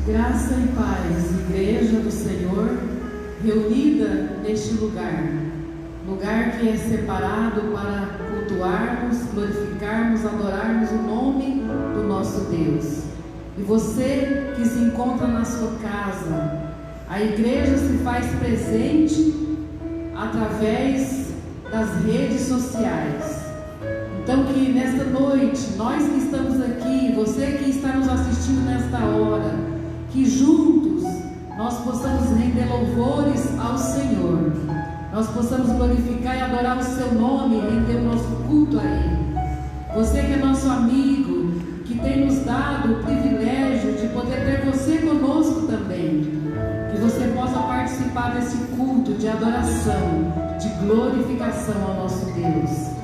Graça e paz, Igreja do Senhor, reunida neste lugar, lugar que é separado para cultuarmos, glorificarmos, adorarmos o nome do nosso Deus. E você que se encontra na sua casa, a igreja se faz presente através das redes sociais. Então que nesta noite, nós que estamos aqui, você que está nos assistindo nesta hora, que juntos nós possamos render louvores ao Senhor, nós possamos glorificar e adorar o seu nome, render o nosso culto a Ele. Você que é nosso amigo, que tem nos dado o privilégio de poder ter você conosco também, que você possa participar desse culto de adoração, de glorificação ao nosso Deus.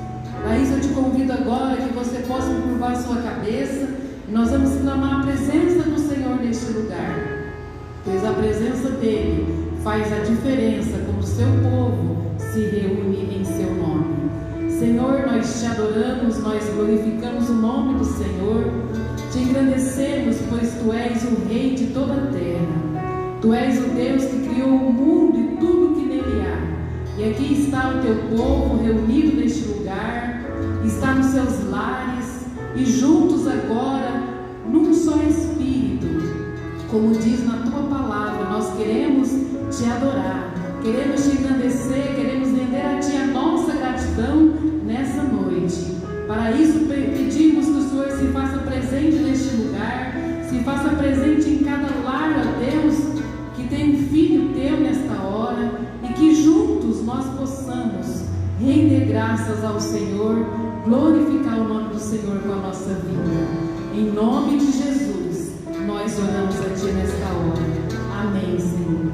Laís, eu te convido agora que você possa curvar sua cabeça e nós vamos clamar a presença do Senhor neste lugar, pois a presença dEle faz a diferença quando o seu povo se reúne em seu nome. Senhor, nós te adoramos, nós glorificamos o nome do Senhor, te engrandecemos, pois Tu és o Rei de toda a terra. Tu és o Deus que criou o mundo e tudo que nele há. E aqui está o Teu povo reunido neste lugar, está nos seus lares e juntos agora, num só Espírito. Como diz na Tua palavra, nós queremos Te adorar, queremos Te engrandecer, queremos render a Ti a nossa gratidão nessa noite. Para isso pedimos que o Senhor se faça presente neste lugar, se faça presente em cada lar, ó Deus, que tem um filho Teu nesta hora, e que juntos nós possamos render graças ao Senhor, glorificar o nome do Senhor com a nossa vida. Em nome de Jesus, nós oramos a Ti nesta hora. Amém, Senhor.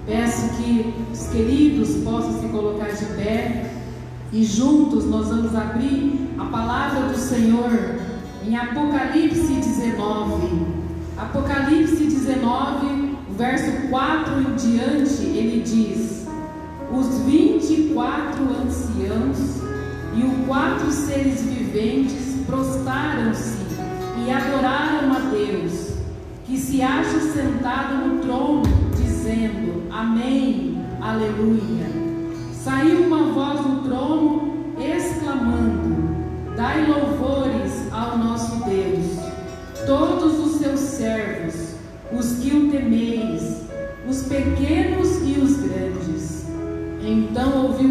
Peço que os queridos possam se colocar de pé e juntos nós vamos abrir a palavra do Senhor em Apocalipse 19. Apocalipse 19, verso 4 em diante, ele diz: os 24 anciãos e os 4 seres viventes prostraram-se e adoraram a Deus, que se acha sentado no trono, dizendo: Amém, Aleluia. Saiu uma voz do trono, exclamando: Dai louvores ao nosso Deus, todos os seus servos, os que o temeis, os pequenos e os grandes. Então ouvi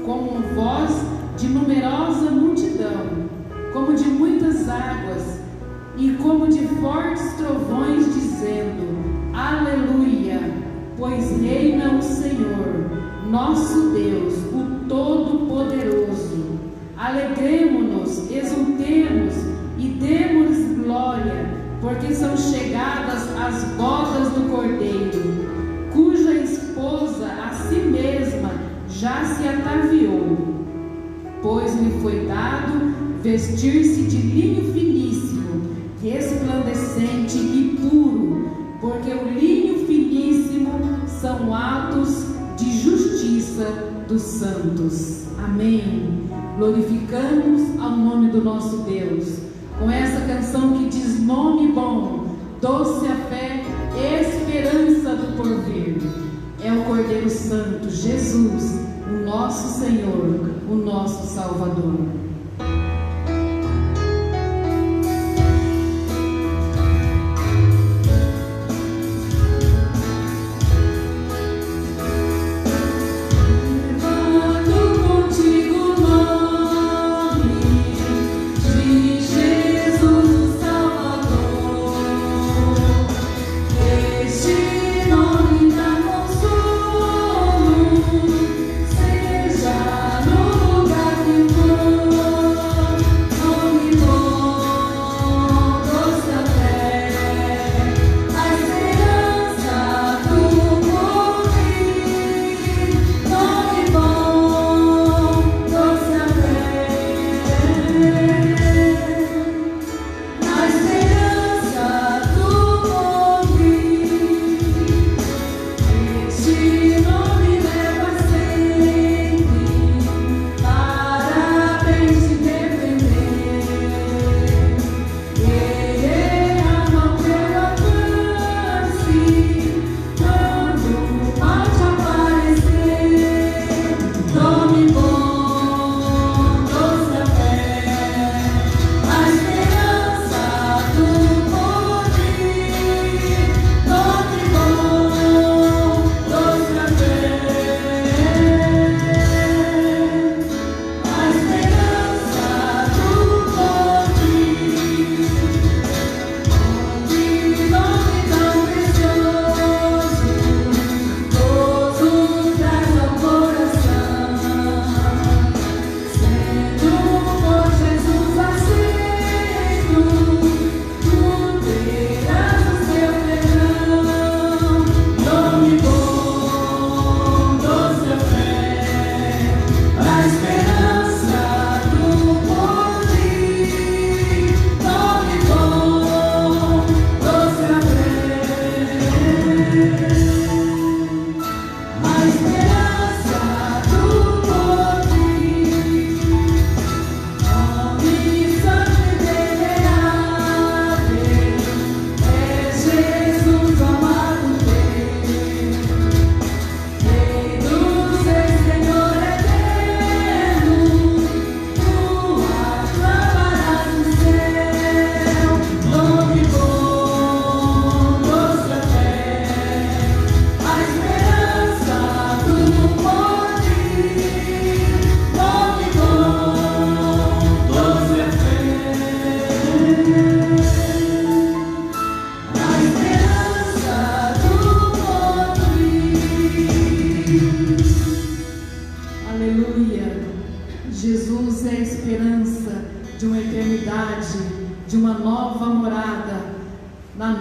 como voz de numerosa multidão, como de muitas águas, e como de fortes trovões, dizendo: Aleluia, pois reina o Senhor, nosso Deus, o Todo-Poderoso. Alegremo-nos, exultemos e demos glória, porque são chegadas as bodas do Cordeiro, cuja esposa a si mesma já se ataviou. Pois lhe foi dado vestir-se de linho finíssimo, resplandecente e puro, porque o linho finíssimo são atos de justiça dos santos. Amém. Glorificamos ao nome do nosso Deus com essa canção que diz: nome bom, doce a fé, esperança do porvir. É o Cordeiro Santo, Jesus, o nosso Senhor, o nosso Salvador. Seja no lugar que for.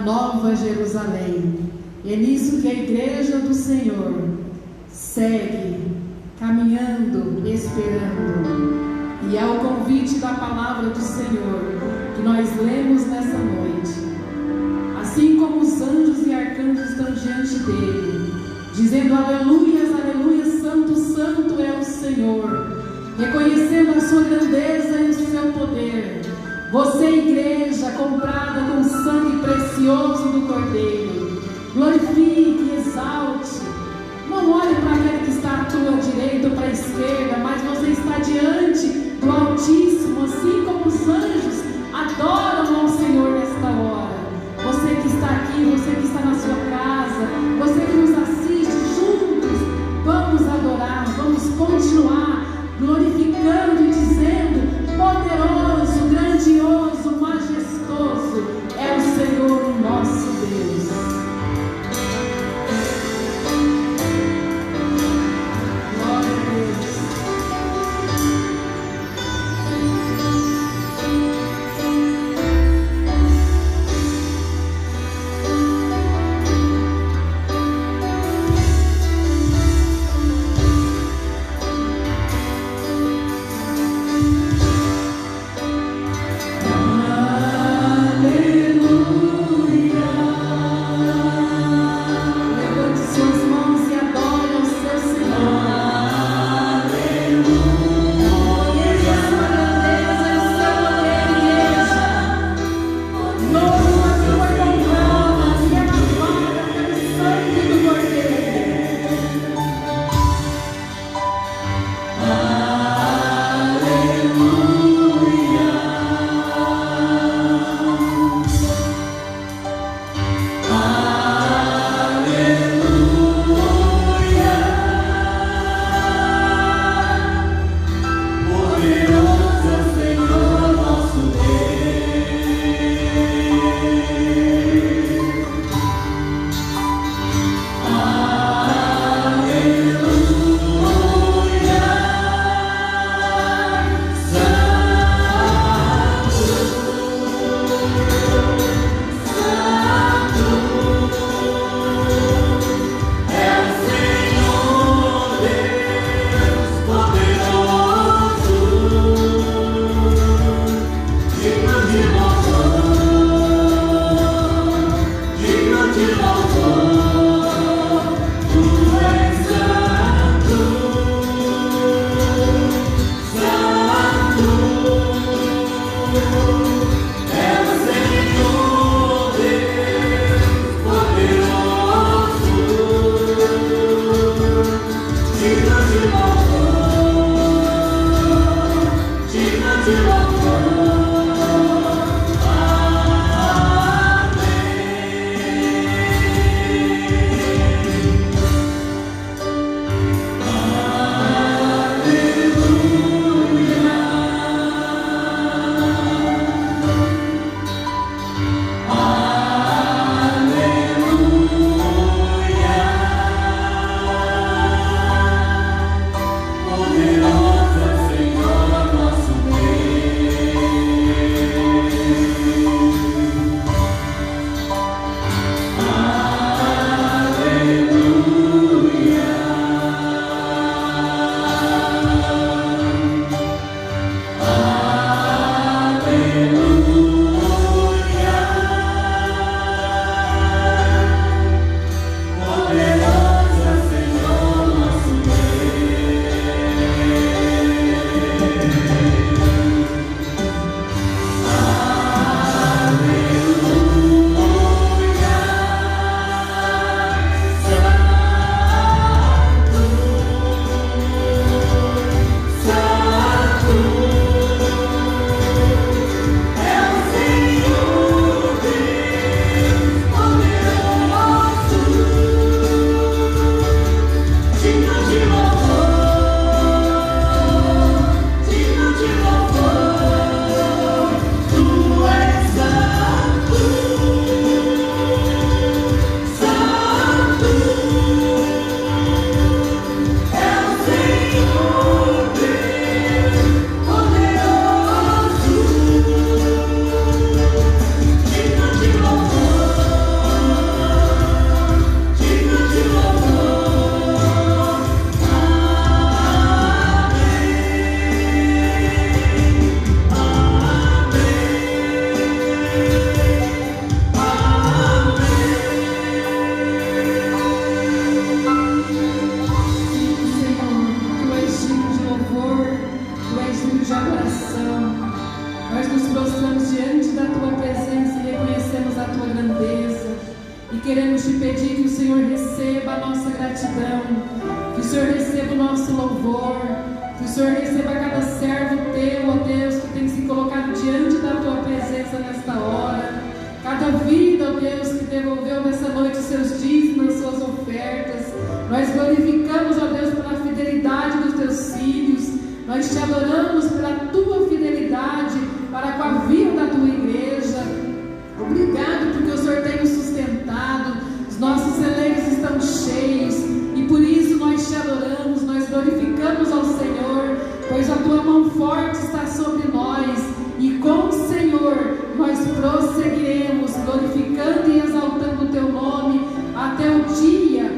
Nova Jerusalém. E é nisso que a igreja do Senhor segue, caminhando, esperando. E é o convite da palavra do Senhor que nós lemos nessa noite. Assim como os anjos e arcanjos estão diante dele, dizendo aleluias, aleluias, santo, santo é o Senhor, reconhecendo a sua grandeza e o seu poder. Você, igreja, comprada com sangue precioso do Cordeiro, glorifique, exalte. Não olhe para aquele que está à tua direita ou para a esquerda, mas você está diante do Altíssimo, assim como os anjos adoram ao Senhor nesta hora. Você que está aqui, você que está na sua casa, você que nos assiste, juntos vamos adorar, vamos continuar glorificando e dizendo: poderoso, grandioso, majestoso é o Senhor, o nosso Deus. Glória a Deus. queremos te pedir que o Senhor receba a nossa gratidão, que o Senhor receba o nosso louvor, que o Senhor receba cada servo teu, ó Deus, que tem se colocado diante da tua presença nesta hora, cada vida, ó Deus, que devolveu nessa noite os seus dízimos, as suas ofertas. Nós glorificamos, ó Deus, pela fidelidade dos teus filhos, nós te adoramos pela tua fidelidade para com a vida da tua igreja. Obrigado porque o Senhor tem nos sustentado, os nossos celeiros estão cheios e por isso nós te adoramos, nós glorificamos ao Senhor, pois a tua mão forte está sobre nós e com o Senhor nós prosseguiremos glorificando e exaltando o teu nome até o dia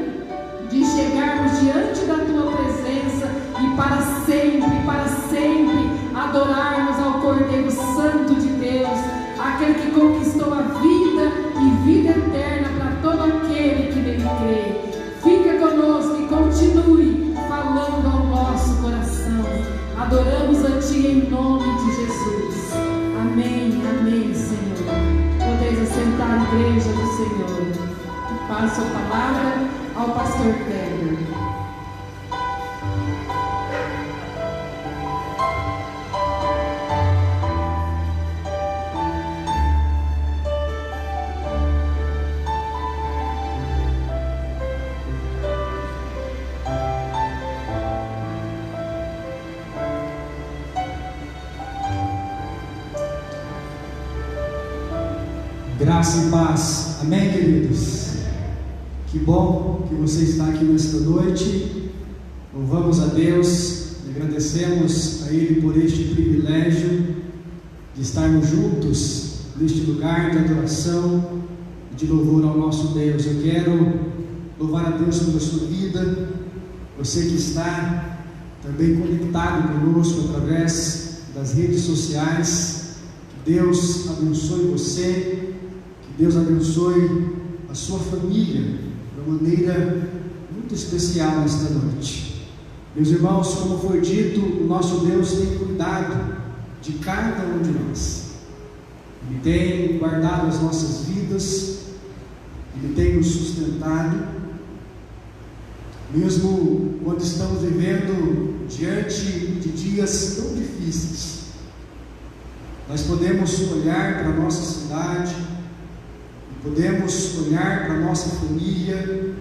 de chegarmos diante da tua presença e para sempre adorarmos ao Cordeiro Santo de Deus, aquele que conquistou a vida e vida eterna para todo aquele que nele crê. Fica conosco e continue falando ao nosso coração. Adoramos a Ti em nome de Jesus. Amém, amém, Senhor. Podeis assentar, igreja do Senhor. Passo a palavra ao pastor Kleber. Graça e paz, amém, queridos? Que bom que você está aqui nesta noite. Louvamos a Deus e agradecemos a Ele por este privilégio de estarmos juntos neste lugar de adoração e de louvor ao nosso Deus. Eu quero louvar a Deus pela sua vida, você que está também conectado conosco através das redes sociais. Que Deus abençoe você. Deus abençoe a sua família de uma maneira muito especial nesta noite. Meus irmãos, como foi dito, o nosso Deus tem cuidado de cada um de nós. Ele tem guardado as nossas vidas, Ele tem nos sustentado, mesmo quando estamos vivendo diante de dias tão difíceis. Nós podemos olhar para a nossa cidade, podemos olhar para a nossa família,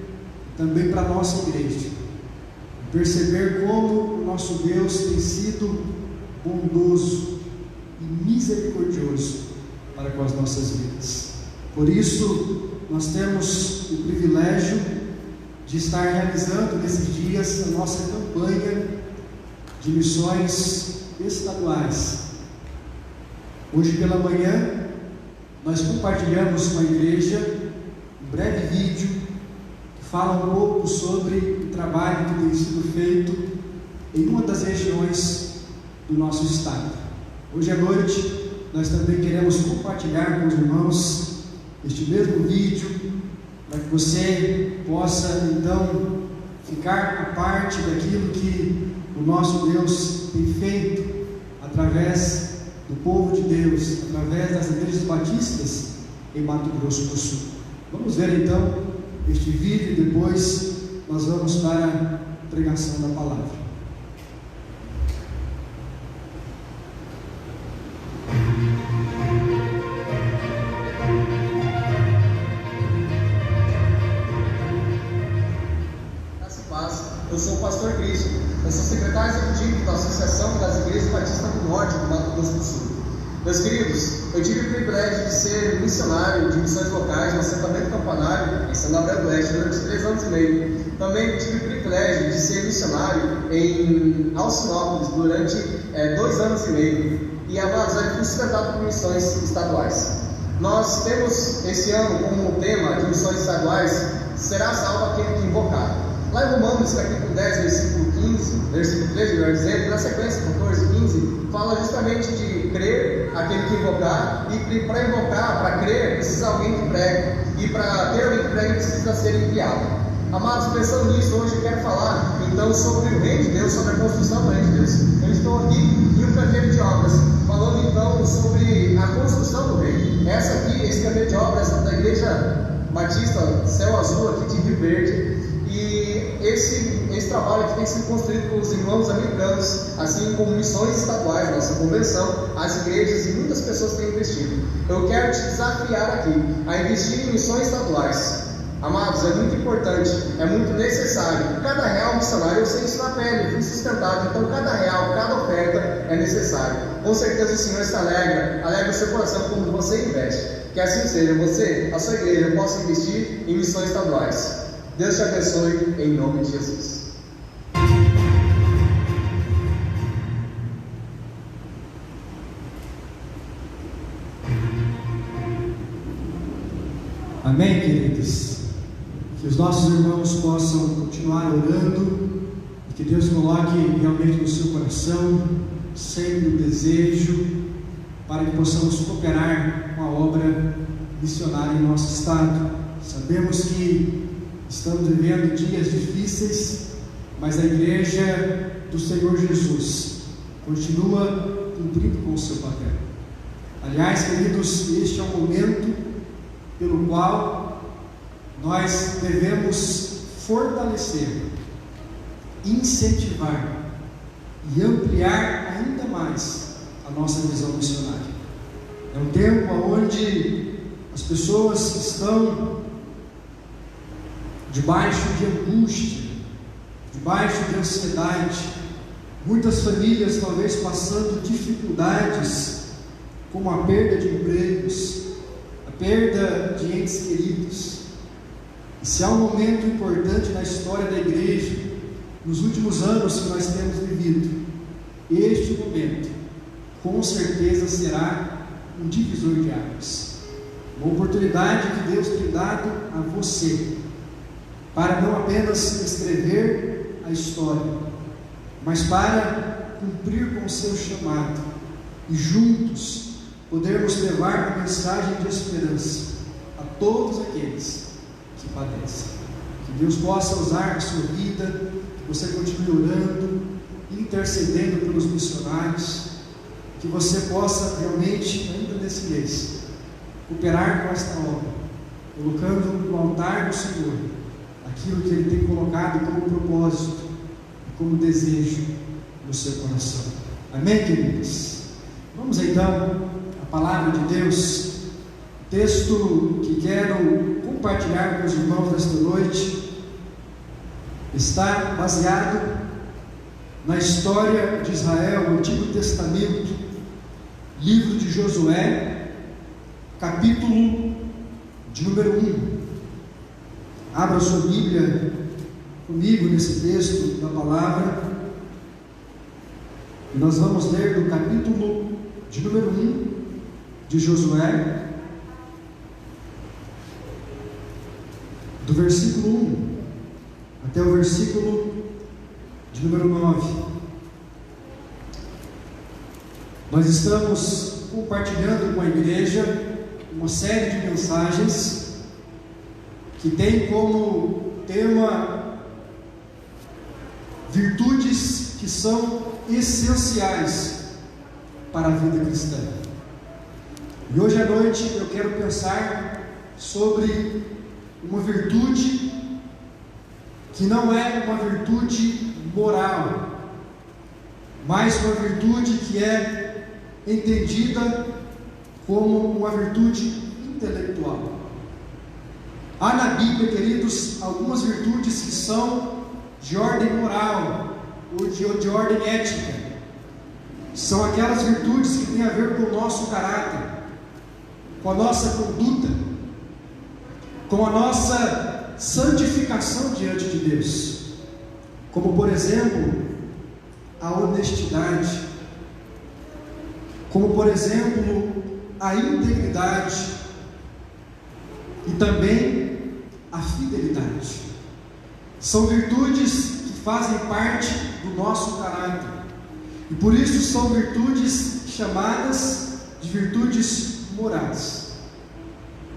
também para a nossa igreja, e perceber como o nosso Deus tem sido bondoso e misericordioso para com as nossas vidas. Por isso, nós temos o privilégio de estar realizando nesses dias a nossa campanha de missões estaduais. Hoje pela manhã, nós compartilhamos com a igreja um breve vídeo que fala um pouco sobre o trabalho que tem sido feito em uma das regiões do nosso estado. Hoje à noite nós também queremos compartilhar com os irmãos este mesmo vídeo, para que você possa então ficar a parte daquilo que o nosso Deus tem feito através do povo de Deus, através das igrejas batistas em Mato Grosso do Sul. Vamos ver então este vídeo e depois nós vamos para a pregação da palavra. Graça e paz. Eu sou o pastor Cristo. Eu sou secretário executivo da Associação das Igrejas Batistas do Norte do Mato Grosso do Sul. Meus queridos, eu tive o privilégio de ser missionário de missões locais no assentamento Campanário, em São Gabriel do Oeste, durante 3 anos e meio. Também tive o privilégio de ser missionário em Alcinópolis durante 2 anos e meio. E a Amazônia foi sustentada por missões estaduais. Nós temos esse ano como tema de missões estaduais: será salvo aquele que invocar. Lá em Romanos, capítulo 10, versículo 15, versículo 13, melhor dizendo, na sequência 14 e 15, fala justamente de crer aquele que invocar, e para invocar, para crer, precisa alguém que pregue, e para ter alguém que pregue, precisa ser enviado. Amados, pensando nisso, hoje eu quero falar então sobre o reino de Deus, sobre a construção do reino de Deus. Eu estou aqui em um canteiro de obras, falando então sobre a construção do reino. Esse canteiro de obras da igreja Batista Céu Azul aqui de Rio Verde. E esse trabalho aqui tem sido construído pelos irmãos americanos, assim como missões estaduais, nossa convenção, as igrejas e muitas pessoas têm investido. Eu quero te desafiar aqui a investir em missões estaduais. Amados, é muito importante, é muito necessário. Cada real missionário, eu sei isso na pele, eu fui sustentado, então cada real, cada oferta é necessário. Com certeza o Senhor se alegra o seu coração quando você investe. Que assim seja, você, a sua igreja, possa investir em missões estaduais. Deus te abençoe, em nome de Jesus. Amém, queridos? Que os nossos irmãos possam continuar orando e que Deus coloque realmente no seu coração sempre o desejo para que possamos cooperar com a obra missionária em nosso estado. Sabemos que estamos vivendo dias difíceis, mas a Igreja do Senhor Jesus continua cumprindo com o seu papel. Aliás, queridos, este é um momento pelo qual nós devemos fortalecer, incentivar e ampliar ainda mais a nossa visão missionária. É um tempo onde as pessoas estão debaixo de angústia, debaixo de ansiedade, muitas famílias talvez passando dificuldades, como a perda de empregos, a perda de entes queridos. E se há um momento importante na história da igreja, nos últimos anos que nós temos vivido, este momento, com certeza será um divisor de águas, uma oportunidade que Deus tem dado a você, para não apenas escrever a história, mas para cumprir com o seu chamado e juntos podermos levar a mensagem de esperança a todos aqueles que padecem. Que Deus possa usar a sua vida, que você continue orando, intercedendo pelos missionários, que você possa realmente, ainda nesse mês, cooperar com esta obra, colocando no altar do Senhor aquilo que Ele tem colocado como propósito e como desejo no seu coração. Amém, queridos? Vamos então à palavra de Deus, o texto que quero compartilhar com os irmãos nesta noite está baseado na história de Israel, o Antigo Testamento, livro de Josué, capítulo de número 1. Abra sua Bíblia comigo nesse texto da palavra, e nós vamos ler do capítulo de número 1 de Josué, do versículo 1 até o versículo de número 9. Nós estamos compartilhando com a igreja uma série de mensagens que tem como tema virtudes que são essenciais para a vida cristã. E hoje à noite eu quero pensar sobre uma virtude que não é uma virtude moral, mas uma virtude que é entendida como uma virtude intelectual. Há na Bíblia, queridos, algumas virtudes que são de ordem moral ou de ordem ética. São aquelas virtudes que têm a ver com o nosso caráter, com a nossa conduta, com a nossa santificação diante de Deus, como por exemplo a honestidade, como por exemplo a integridade e também a fidelidade. São virtudes que fazem parte do nosso caráter, e por isso são virtudes chamadas de virtudes morais.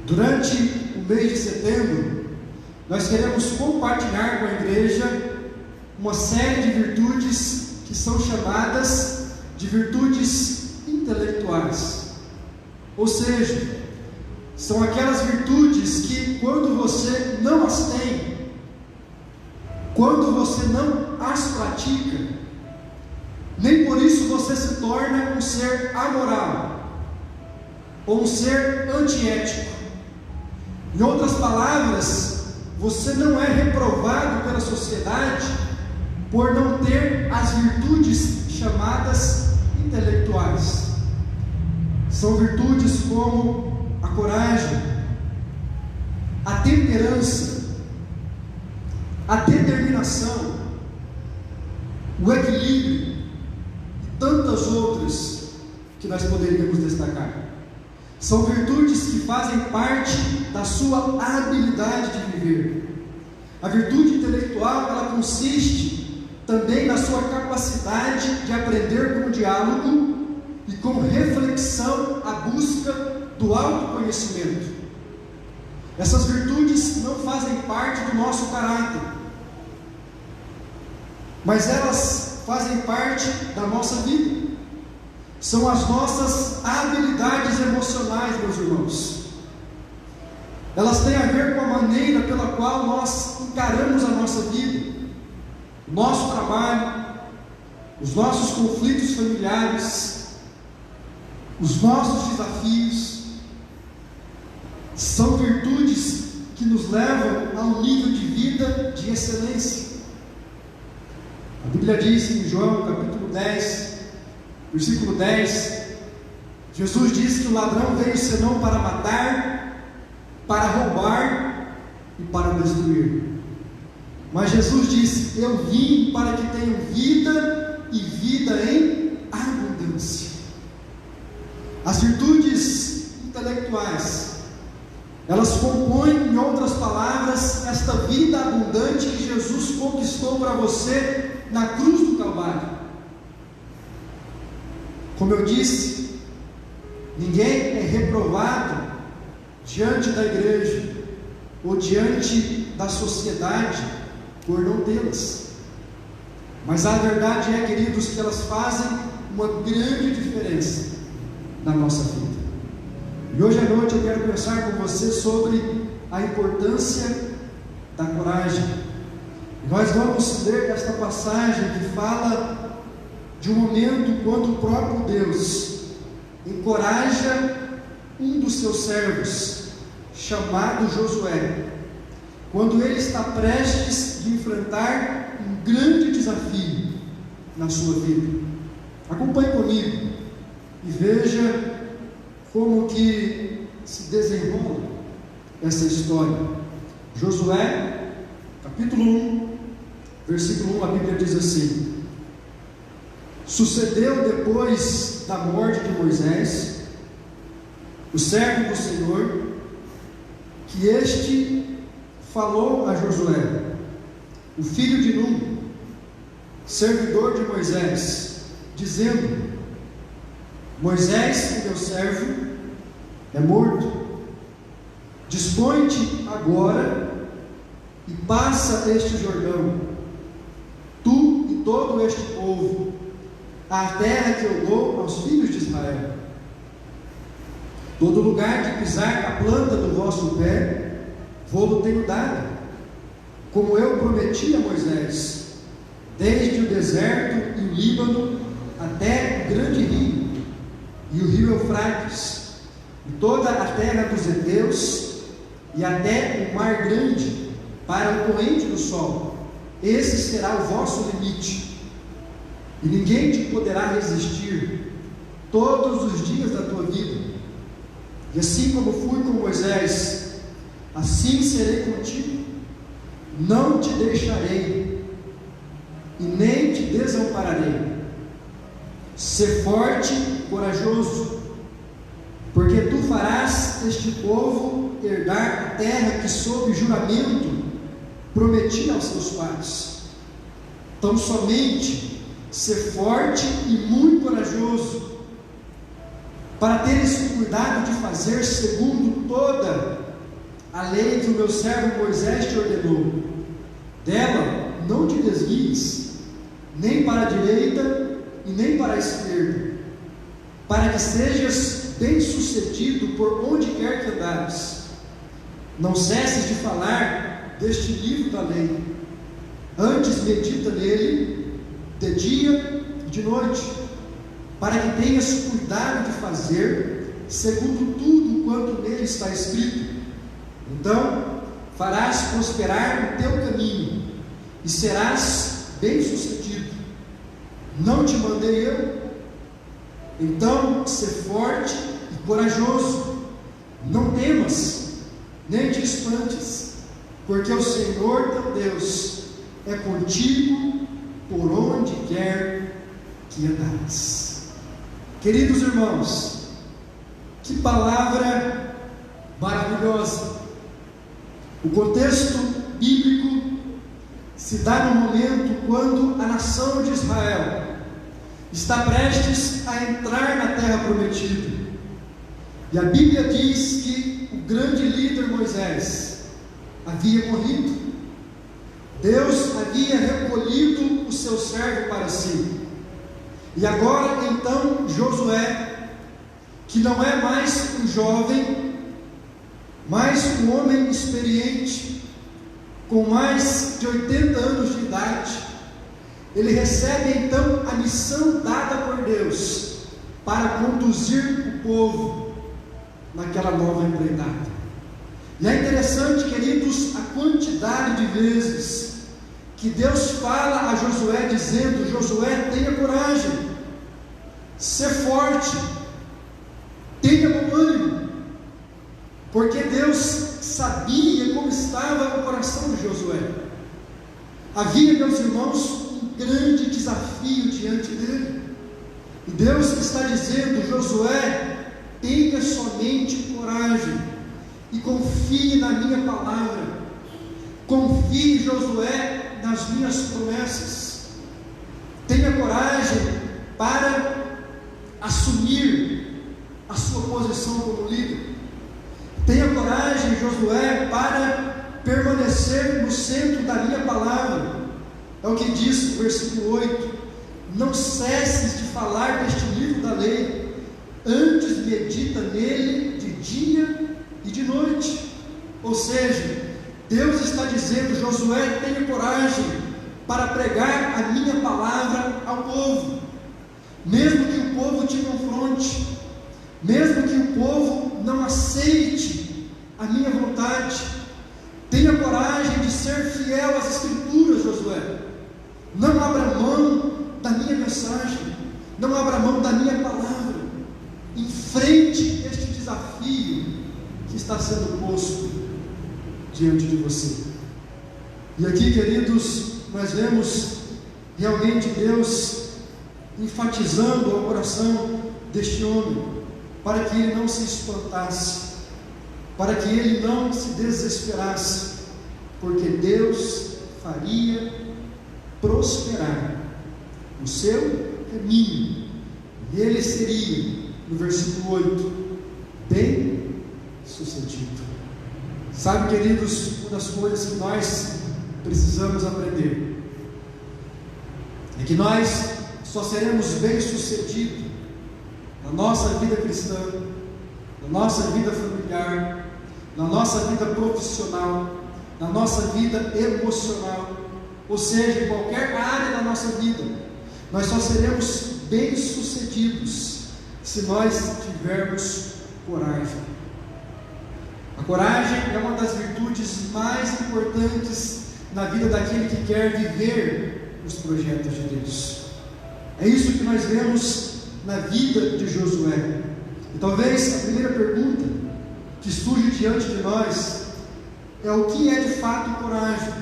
Durante o mês de setembro, nós queremos compartilhar com a igreja uma série de virtudes que são chamadas de virtudes intelectuais. Ou seja, são aquelas virtudes que, quando você não as tem, quando você não as pratica, nem por isso você se torna um ser amoral, ou um ser antiético. Em outras palavras, você não é reprovado pela sociedade por não ter as virtudes chamadas intelectuais. São virtudes como a coragem, a temperança, a determinação, o equilíbrio e tantas outras que nós poderíamos destacar. São virtudes que fazem parte da sua habilidade de viver. A virtude intelectual, ela consiste também na sua capacidade de aprender com diálogo e com reflexão a busca do autoconhecimento. Essas virtudes não fazem parte do nosso caráter, mas elas fazem parte da nossa vida. São as nossas habilidades emocionais, meus irmãos. Elas têm a ver com a maneira pela qual nós encaramos a nossa vida, o nosso trabalho, os nossos conflitos familiares, os nossos desafios. São virtudes que nos levam a um nível de vida de excelência. A Bíblia diz em João capítulo 10, versículo 10, Jesus diz que o ladrão veio senão para matar, para roubar e para destruir. Mas Jesus disse: eu vim para que tenham vida e vida em abundância. As virtudes intelectuais, elas compõem, em outras palavras, esta vida abundante que Jesus conquistou para você na cruz do Calvário. Como eu disse, ninguém é reprovado diante da igreja ou diante da sociedade por não tê-las. Mas a verdade é, queridos, que elas fazem uma grande diferença na nossa vida. E hoje à noite eu quero conversar com você sobre a importância da coragem. E nós vamos ler esta passagem que fala de um momento quando o próprio Deus encoraja um dos seus servos, chamado Josué, quando ele está prestes a enfrentar um grande desafio na sua vida. Acompanhe comigo e veja como que se desenrola essa história. Josué, capítulo 1, versículo 1, a Bíblia diz assim: sucedeu depois da morte de Moisés, o servo do Senhor, que este falou a Josué, o filho de Nun, servidor de Moisés, dizendo: Moisés, o meu servo, é morto. Dispõe-te agora e passa este Jordão, tu e todo este povo, à terra que eu dou aos filhos de Israel. Todo lugar que pisar a planta do vosso pé, vou-lo tenho dado, como eu prometi a Moisés, desde o deserto e o Líbano até o grande rio, e o rio Eufrates, e toda a terra dos heteus, e até o mar grande, para o poente do sol. Esse será o vosso limite, e ninguém te poderá resistir todos os dias da tua vida. E assim como fui com Moisés, assim serei contigo. Não te deixarei e nem te desampararei. Sê forte e corajoso, porque tu farás este povo herdar a terra que sob juramento prometi aos seus pais. Então somente ser forte e muito corajoso, para teres cuidado de fazer segundo toda a lei que o meu servo Moisés te ordenou. Dela não te desvies, nem para a direita e nem para a esquerda, para que sejas bem-sucedido por onde quer que andares. Não cesses de falar deste livro da lei. Antes medita nele de dia e de noite, para que tenhas cuidado de fazer segundo tudo quanto nele está escrito. Então farás prosperar o teu caminho e serás bem-sucedido. Não te mandei eu? Então sê forte e corajoso. Não temas, nem te espantes, porque o Senhor teu Deus é contigo por onde quer que andares. Queridos irmãos, que palavra maravilhosa! O contexto bíblico se dá no momento quando a nação de Israel está prestes a entrar na terra prometida. E a Bíblia diz que o grande líder Moisés havia morrido. Deus havia recolhido o seu servo para si. E agora então Josué, que não é mais um jovem, mas um homem experiente, com mais de 80 anos de idade, ele recebe então a missão dada por Deus para conduzir o povo naquela nova empreitada. E é interessante, queridos, a quantidade de vezes que Deus fala a Josué dizendo: Josué, tenha coragem, ser forte, tenha bom ânimo, porque Deus sabia como estava o coração de Josué. Havia, meus irmãos, um grande desafio diante dele, e Deus está dizendo: Josué, tenha somente coragem e confie na minha palavra, confie, Josué, nas minhas promessas. Tenha coragem para assumir a sua posição como líder. Tenha coragem, Josué, para permanecer no centro da minha palavra. É o que diz no versículo 8: não cesses de falar deste livro da lei, antes medita nele de dia e de noite. Ou seja, Deus está dizendo: Josué, tenha coragem para pregar a minha palavra ao povo, mesmo que o povo te confronte, mesmo que o povo não aceite a minha vontade. Tenha coragem de ser fiel às Escrituras, Josué. Não abra mão da minha mensagem, não abra mão da minha palavra. Enfrente este desafio que está sendo posto diante de você. E aqui, queridos, nós vemos realmente Deus enfatizando ao coração deste homem, para que ele não se espantasse, para que ele não se desesperasse, porque Deus faria prosperar o seu caminho, e ele seria, no versículo 8, bem sucedido. Sabe, queridos, uma das coisas que nós precisamos aprender é que nós só seremos bem sucedidos na nossa vida cristã, na nossa vida familiar, na nossa vida profissional, na nossa vida emocional, ou seja, em qualquer área da nossa vida. Nós só seremos bem sucedidos se nós tivermos coragem. A coragem é uma das virtudes mais importantes na vida daquele que quer viver os projetos de Deus. É isso que nós vemos na vida de Josué. E talvez a primeira pergunta que surge diante de nós é: o que é de fato coragem?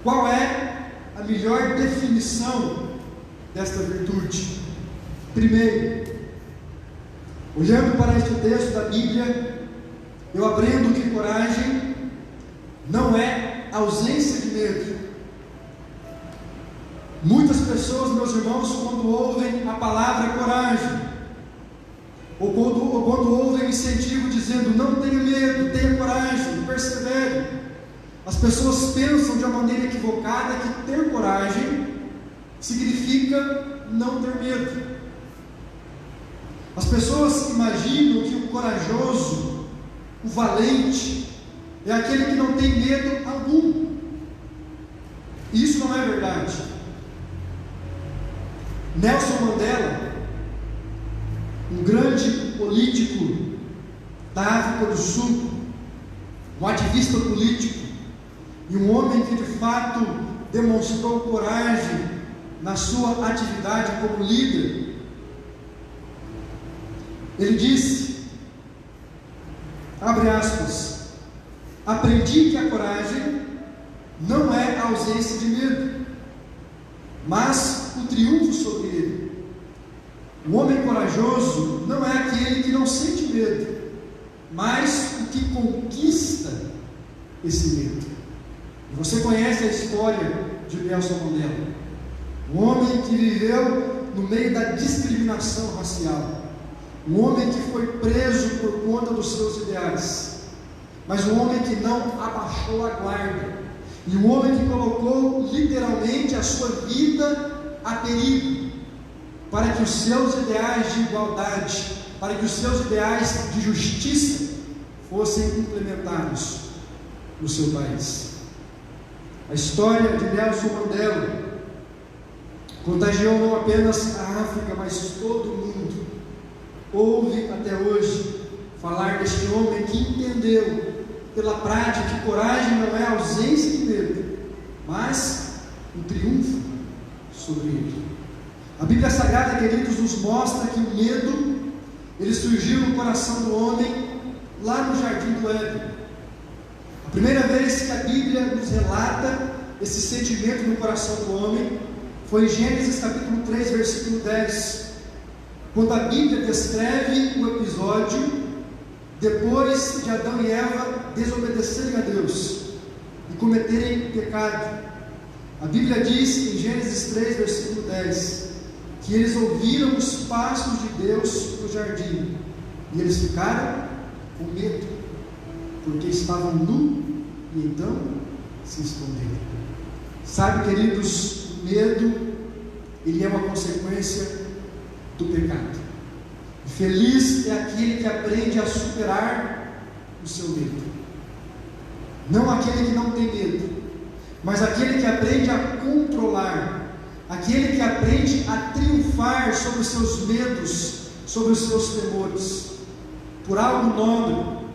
Qual é a melhor definição desta virtude? Primeiro, olhando para este texto da Bíblia, eu aprendo que coragem não é ausência de medo. Muitas pessoas, meus irmãos, quando ouvem a palavra coragem, ou quando ouvem o incentivo dizendo: não tenha medo, tenha coragem, persevere, as pessoas pensam de uma maneira equivocada que ter coragem significa não ter medo. As pessoas imaginam que o corajoso, o valente, é aquele que não tem medo algum. E isso não é verdade. Nelson Mandela, um grande político da África do Sul, um ativista político e um homem que de fato demonstrou coragem na sua atividade como líder, ele disse, abre aspas, aprendi que a coragem não é a ausência de medo, mas o triunfo sobre ele. O homem corajoso não é aquele que não sente medo, mas o que conquista esse medo. E você conhece a história de Nelson Mandela, um homem que viveu no meio da discriminação racial, um homem que foi preso por conta dos seus ideais, mas um homem que não abaixou a guarda, e um homem que colocou literalmente a sua vida a perigo, para que os seus ideais de igualdade, para que os seus ideais de justiça fossem implementados no seu país. A história de Nelson Mandela contagiou não apenas a África, mas todo o mundo. Ouve até hoje falar deste homem que entendeu pela prática que coragem não é a ausência de medo, mas o triunfo sobre ele. A Bíblia Sagrada, queridos, nos mostra que o medo, ele surgiu no coração do homem lá no jardim do Éden. A primeira vez que a Bíblia nos relata esse sentimento no coração do homem foi em Gênesis capítulo 3, versículo 10, quando a Bíblia descreve o episódio depois de Adão e Eva desobedecerem a Deus e cometerem pecado. A Bíblia diz em Gênesis 3, versículo 10, que eles ouviram os passos de Deus no jardim, e eles ficaram com medo, porque estavam nus, e então se esconderam. Sabe, queridos, o medo, ele é uma consequência do pecado. Feliz é aquele que aprende a superar o seu medo. Não aquele que não tem medo, mas aquele que aprende a controlar, aquele que aprende a triunfar sobre os seus medos, sobre os seus temores, por algo nobre,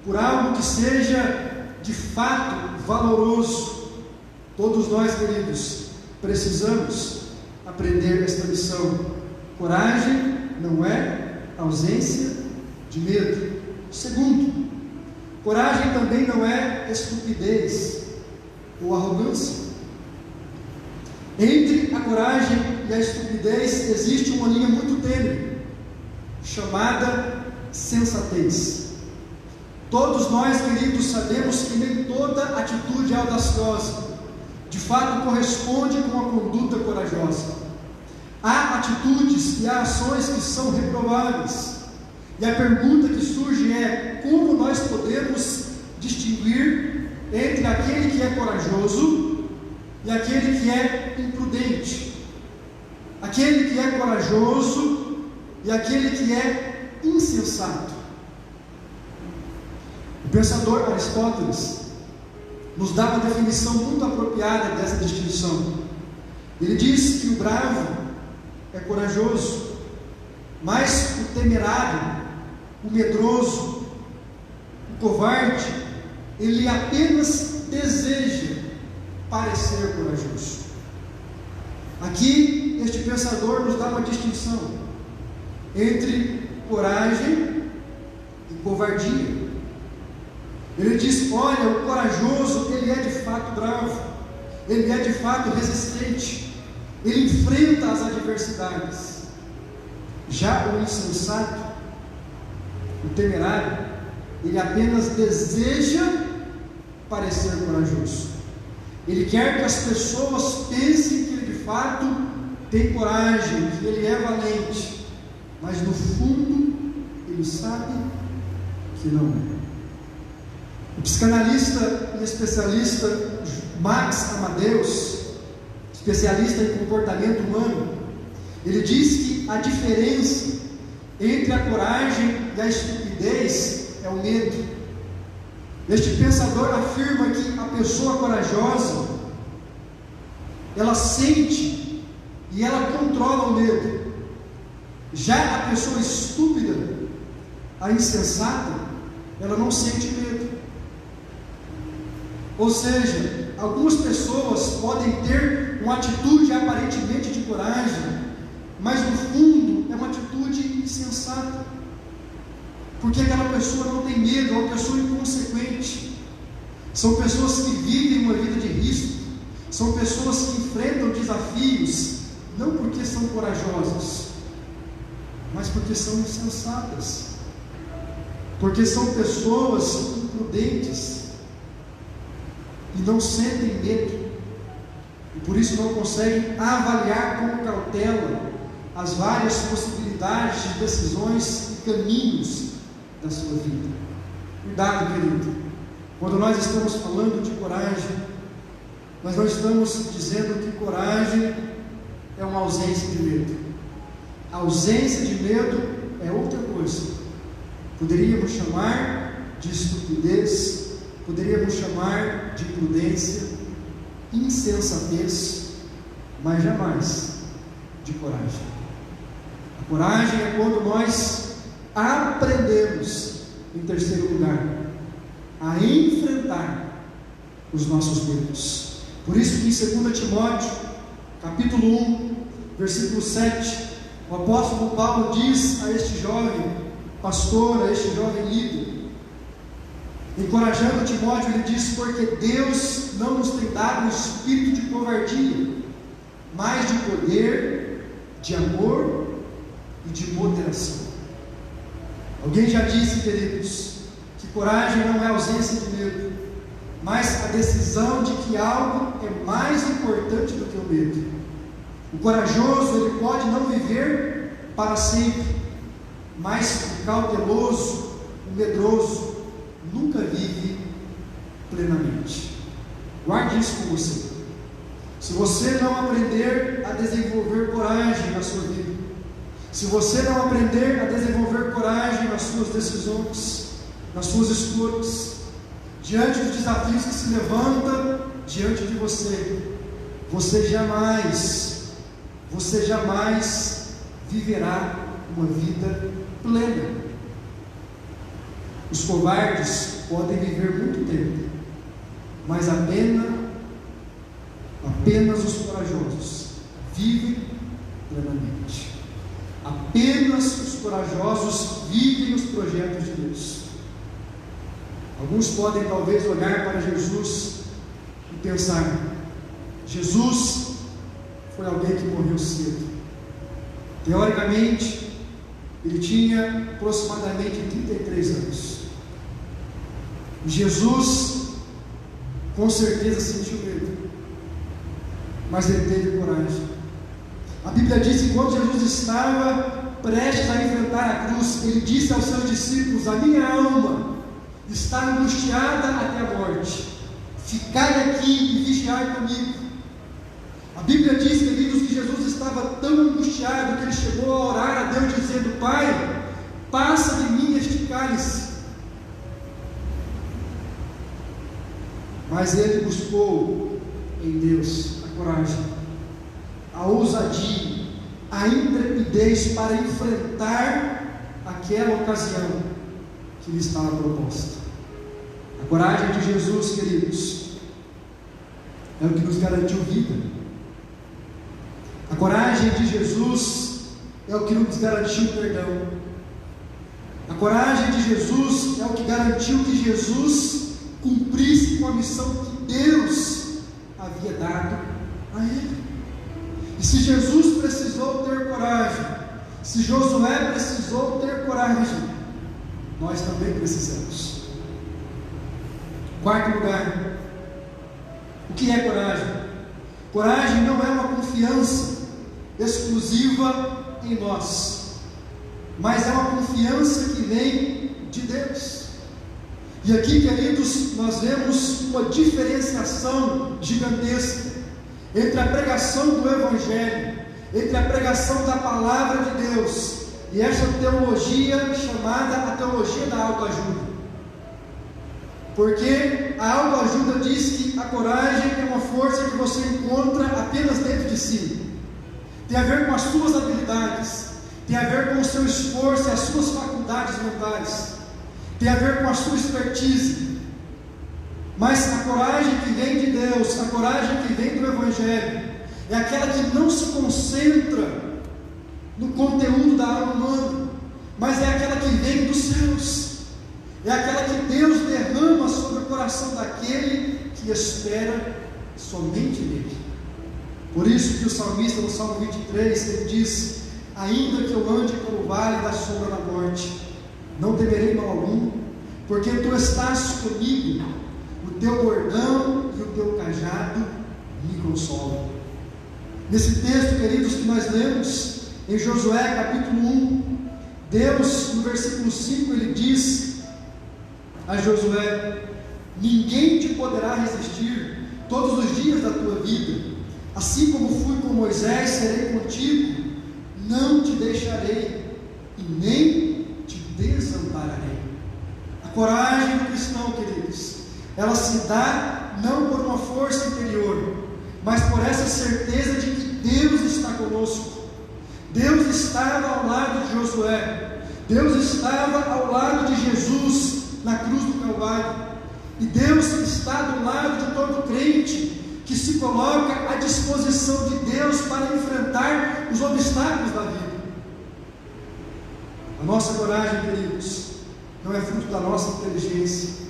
por algo que seja de fato valoroso. Todos nós, queridos, precisamos aprender esta lição. Coragem não é ausência de medo. Segundo, coragem também não é estupidez ou arrogância. Entre a coragem e a estupidez existe uma linha muito tênue, chamada sensatez. Todos nós, queridos, sabemos que nem toda atitude audaciosa de fato corresponde com a conduta corajosa. Há atitudes e há ações que são reprováveis, e a pergunta que surge é: como nós podemos distinguir entre aquele que é corajoso e aquele que é imprudente, aquele que é corajoso e aquele que é insensato? O pensador Aristóteles nos dá uma definição muito apropriada dessa distinção. Ele diz que o bravo é corajoso, mas o temerário, o medroso, o covarde, ele apenas deseja parecer corajoso. Aqui, este pensador nos dá uma distinção entre coragem e covardia. Ele diz: olha, o corajoso, ele é de fato bravo, ele é de fato resistente, ele enfrenta as adversidades. Já o insensato, o temerário, ele apenas deseja parecer corajoso. Ele quer que as pessoas pensem que ele de fato tem coragem, que ele é valente, mas no fundo ele sabe que não é. O psicanalista e especialista Max Amadeus, especialista em comportamento humano, ele diz que a diferença entre a coragem e a estupidez é o medo. Este pensador afirma que a pessoa corajosa, ela sente e ela controla o medo. Já a pessoa estúpida, a insensata, ela não sente medo. Ou seja, algumas pessoas podem ter uma atitude aparentemente de coragem, mas no fundo é uma atitude insensata, porque aquela pessoa não tem medo, é uma pessoa inconsequente. São pessoas que vivem uma vida de risco, são pessoas que enfrentam desafios, não porque são corajosas, mas porque são insensatas, porque são pessoas imprudentes e não sentem medo, e por isso não conseguem avaliar com cautela as várias possibilidades de decisões e caminhos da sua vida. Cuidado, querido, quando nós estamos falando de coragem, nós não estamos dizendo que coragem é uma ausência de medo. A ausência de medo é outra coisa. Poderíamos chamar de estupidez, poderíamos chamar de imprudência, insensatez, mas jamais de coragem. A coragem é quando nós aprendemos, em terceiro lugar, a enfrentar os nossos medos. Por isso que em 2 Timóteo, capítulo 1, versículo 7, o apóstolo Paulo diz a este jovem pastor, a este jovem líder, encorajando Timóteo, ele diz: porque Deus não nos tem dado um espírito de covardia, mas de poder, de amor e de moderação. Alguém já disse, queridos, que coragem não é ausência de medo, mas a decisão de que algo é mais importante do que o medo. O corajoso, ele pode não viver para sempre, mas o cauteloso, o medroso, nunca vive plenamente. Guarde isso com você. Se você não aprender a desenvolver coragem na sua vida, se você não aprender a desenvolver coragem nas suas decisões, nas suas escolhas, diante dos desafios que se levantam diante de você, você jamais viverá uma vida plena. Os covardes podem viver muito tempo, mas apenas os corajosos vivem plenamente. Apenas os corajosos vivem os projetos de Deus. Alguns podem talvez olhar para Jesus e pensar: Jesus foi alguém que morreu cedo. Teoricamente, ele tinha aproximadamente 33 anos. Jesus, com certeza, sentiu medo, mas ele teve coragem. A Bíblia diz que quando Jesus estava prestes a enfrentar a cruz, ele disse aos seus discípulos: a minha alma está angustiada até a morte, ficai aqui e vigiai comigo. A Bíblia diz, queridos, que Jesus estava tão angustiado que ele chegou a orar a Deus dizendo: Pai, passa de mim este cálice. Mas ele buscou em Deus a coragem, a ousadia, a intrepidez para enfrentar aquela ocasião que lhe estava proposta. A coragem de Jesus, queridos, é o que nos garantiu vida. A coragem de Jesus é o que nos garantiu perdão. A coragem de Jesus é o que garantiu que Jesus cumprisse com a missão que Deus havia dado a ele. E se Jesus precisou ter coragem, se Josué precisou ter coragem, nós também precisamos. Quarto lugar, o que é coragem? Coragem não é uma confiança exclusiva em nós, mas é uma confiança que vem de Deus. E aqui, queridos, nós vemos uma diferenciação gigantesca entre a pregação do Evangelho, entre a pregação da palavra de Deus e essa teologia chamada a teologia da autoajuda. Porque a autoajuda diz que a coragem é uma força que você encontra apenas dentro de si. Tem a ver com as suas habilidades, tem a ver com o seu esforço e as suas faculdades mentais, tem a ver com a sua expertise. Mas a coragem que vem de Deus, a coragem que vem do Evangelho, é aquela que não se concentra no conteúdo da alma humana, mas é aquela que vem dos céus, é aquela que Deus derrama sobre o coração daquele que espera somente nele. Por isso que o salmista no Salmo 23, ele diz: ainda que eu ande pelo vale da sombra da morte, não temerei mal algum, porque tu estás comigo, o teu bordão e o teu cajado me consolam. Nesse texto, queridos, que nós lemos em Josué capítulo 1, Deus, no versículo 5, ele diz a Josué: ninguém te poderá resistir todos os dias da tua vida, assim como fui com Moisés, serei contigo, não te deixarei e nem te desampararei. A coragem do cristão, queridos, ela se dá não por uma força interior, mas por essa certeza de que Deus está conosco. Deus estava ao lado de Josué, Deus estava ao lado de Jesus na cruz do Calvário, e Deus está do lado de todo crente que se coloca à disposição de Deus para enfrentar os obstáculos da vida. A nossa coragem, queridos, não é fruto da nossa inteligência,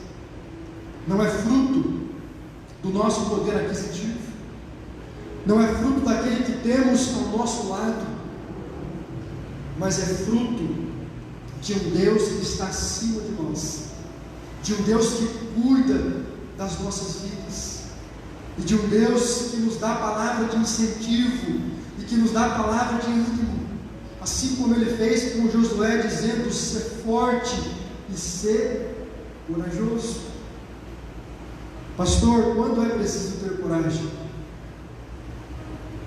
não é fruto do nosso poder aquisitivo, não é fruto daquele que temos ao nosso lado, mas é fruto de um Deus que está acima de nós, de um Deus que cuida das nossas vidas, e de um Deus que nos dá a palavra de incentivo e que nos dá a palavra de ânimo, assim como Ele fez com Josué, dizendo: ser forte e ser corajoso. Pastor, quando é preciso ter coragem?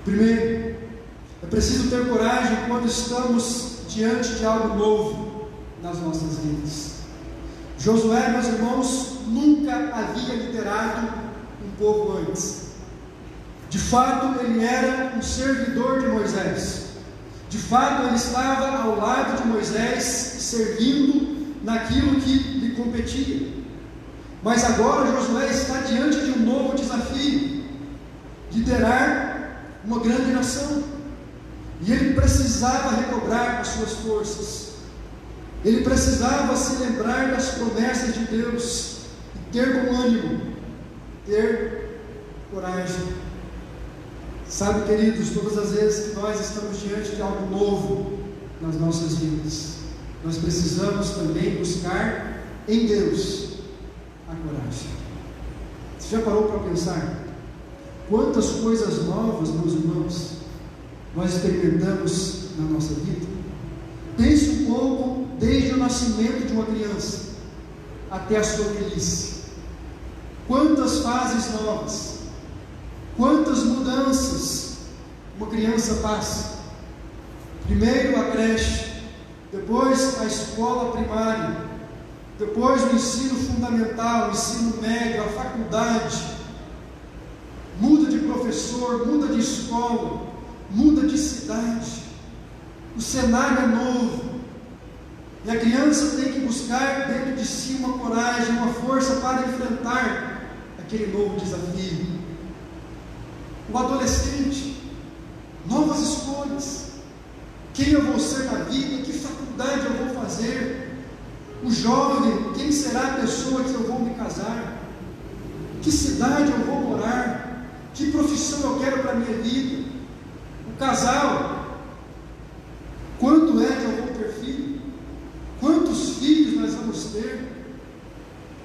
Primeiro, é preciso ter coragem quando estamos diante de algo novo nas nossas vidas. Josué, meus irmãos, nunca havia liderado um povo antes. De fato, ele era um servidor de Moisés. De fato, ele estava ao lado de Moisés, servindo naquilo que lhe competia. Mas agora Josué está diante de um novo desafio: liderar uma grande nação. E ele precisava recobrar as suas forças, ele precisava se lembrar das promessas de Deus, e ter bom ânimo, ter coragem. Sabe, queridos, todas as vezes que nós estamos diante de algo novo nas nossas vidas, nós precisamos também buscar em Deus a coragem. Você já parou para pensar quantas coisas novas, meus irmãos, nós experimentamos na nossa vida? Pense um pouco desde o nascimento de uma criança até a sua velhice. Quantas fases novas, quantas mudanças uma criança passa. Primeiro a creche, depois a escola primária, depois o ensino fundamental, o ensino médio, a faculdade. Muda de professor, muda de escola, muda de cidade. O cenário é novo, e a criança tem que buscar dentro de si uma coragem, uma força para enfrentar aquele novo desafio. O adolescente, novas escolhas: quem eu vou ser na vida, que faculdade eu vou fazer. O jovem, quem será a pessoa que eu vou me casar, que cidade eu vou morar, que profissão eu quero para a minha vida. O casal, quando é que eu vou ter filho? Quantos filhos nós vamos ter?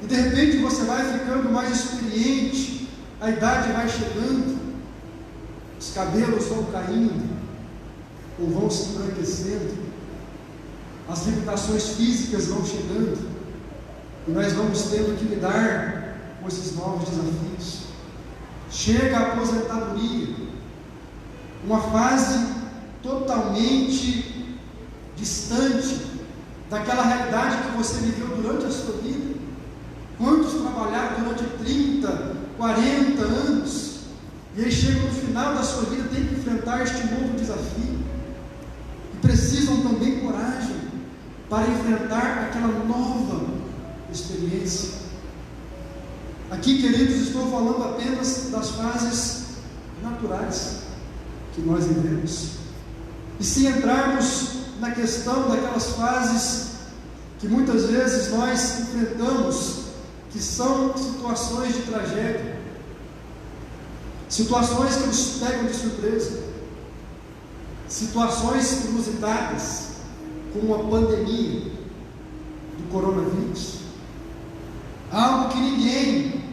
E de repente você vai ficando mais experiente, a idade vai chegando, os cabelos vão caindo, ou vão se embranquecendo, as limitações físicas vão chegando, e nós vamos tendo que lidar com esses novos desafios. Chega a aposentadoria, uma fase totalmente distante daquela realidade que você viveu durante a sua vida? Quantos trabalharam durante 30, 40 anos, e aí chegam no final da sua vida, tem que enfrentar este novo desafio, e precisam também coragem para enfrentar aquela nova experiência. Aqui, queridos, estou falando apenas das fases naturais que nós vivemos. E se entrarmos na questão daquelas fases que muitas vezes nós enfrentamos, que são situações de tragédia, situações que nos pegam de surpresa, situações inusitadas, como a pandemia do coronavírus, algo que ninguém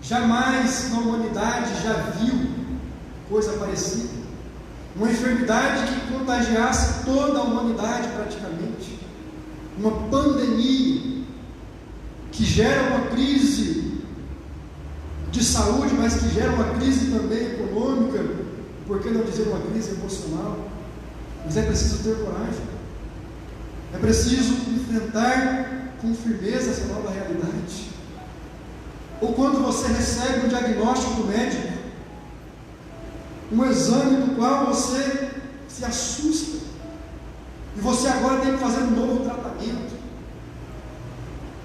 jamais na humanidade já viu coisa parecida, uma enfermidade que contagiasse toda a humanidade praticamente, uma pandemia que gera uma crise de saúde, mas que gera uma crise também econômica, por que não dizer uma crise emocional? Mas é preciso ter coragem, é preciso enfrentar com firmeza essa nova realidade. Ou quando você recebe um diagnóstico médico, um exame do qual você se assusta, e você agora tem que fazer um novo tratamento,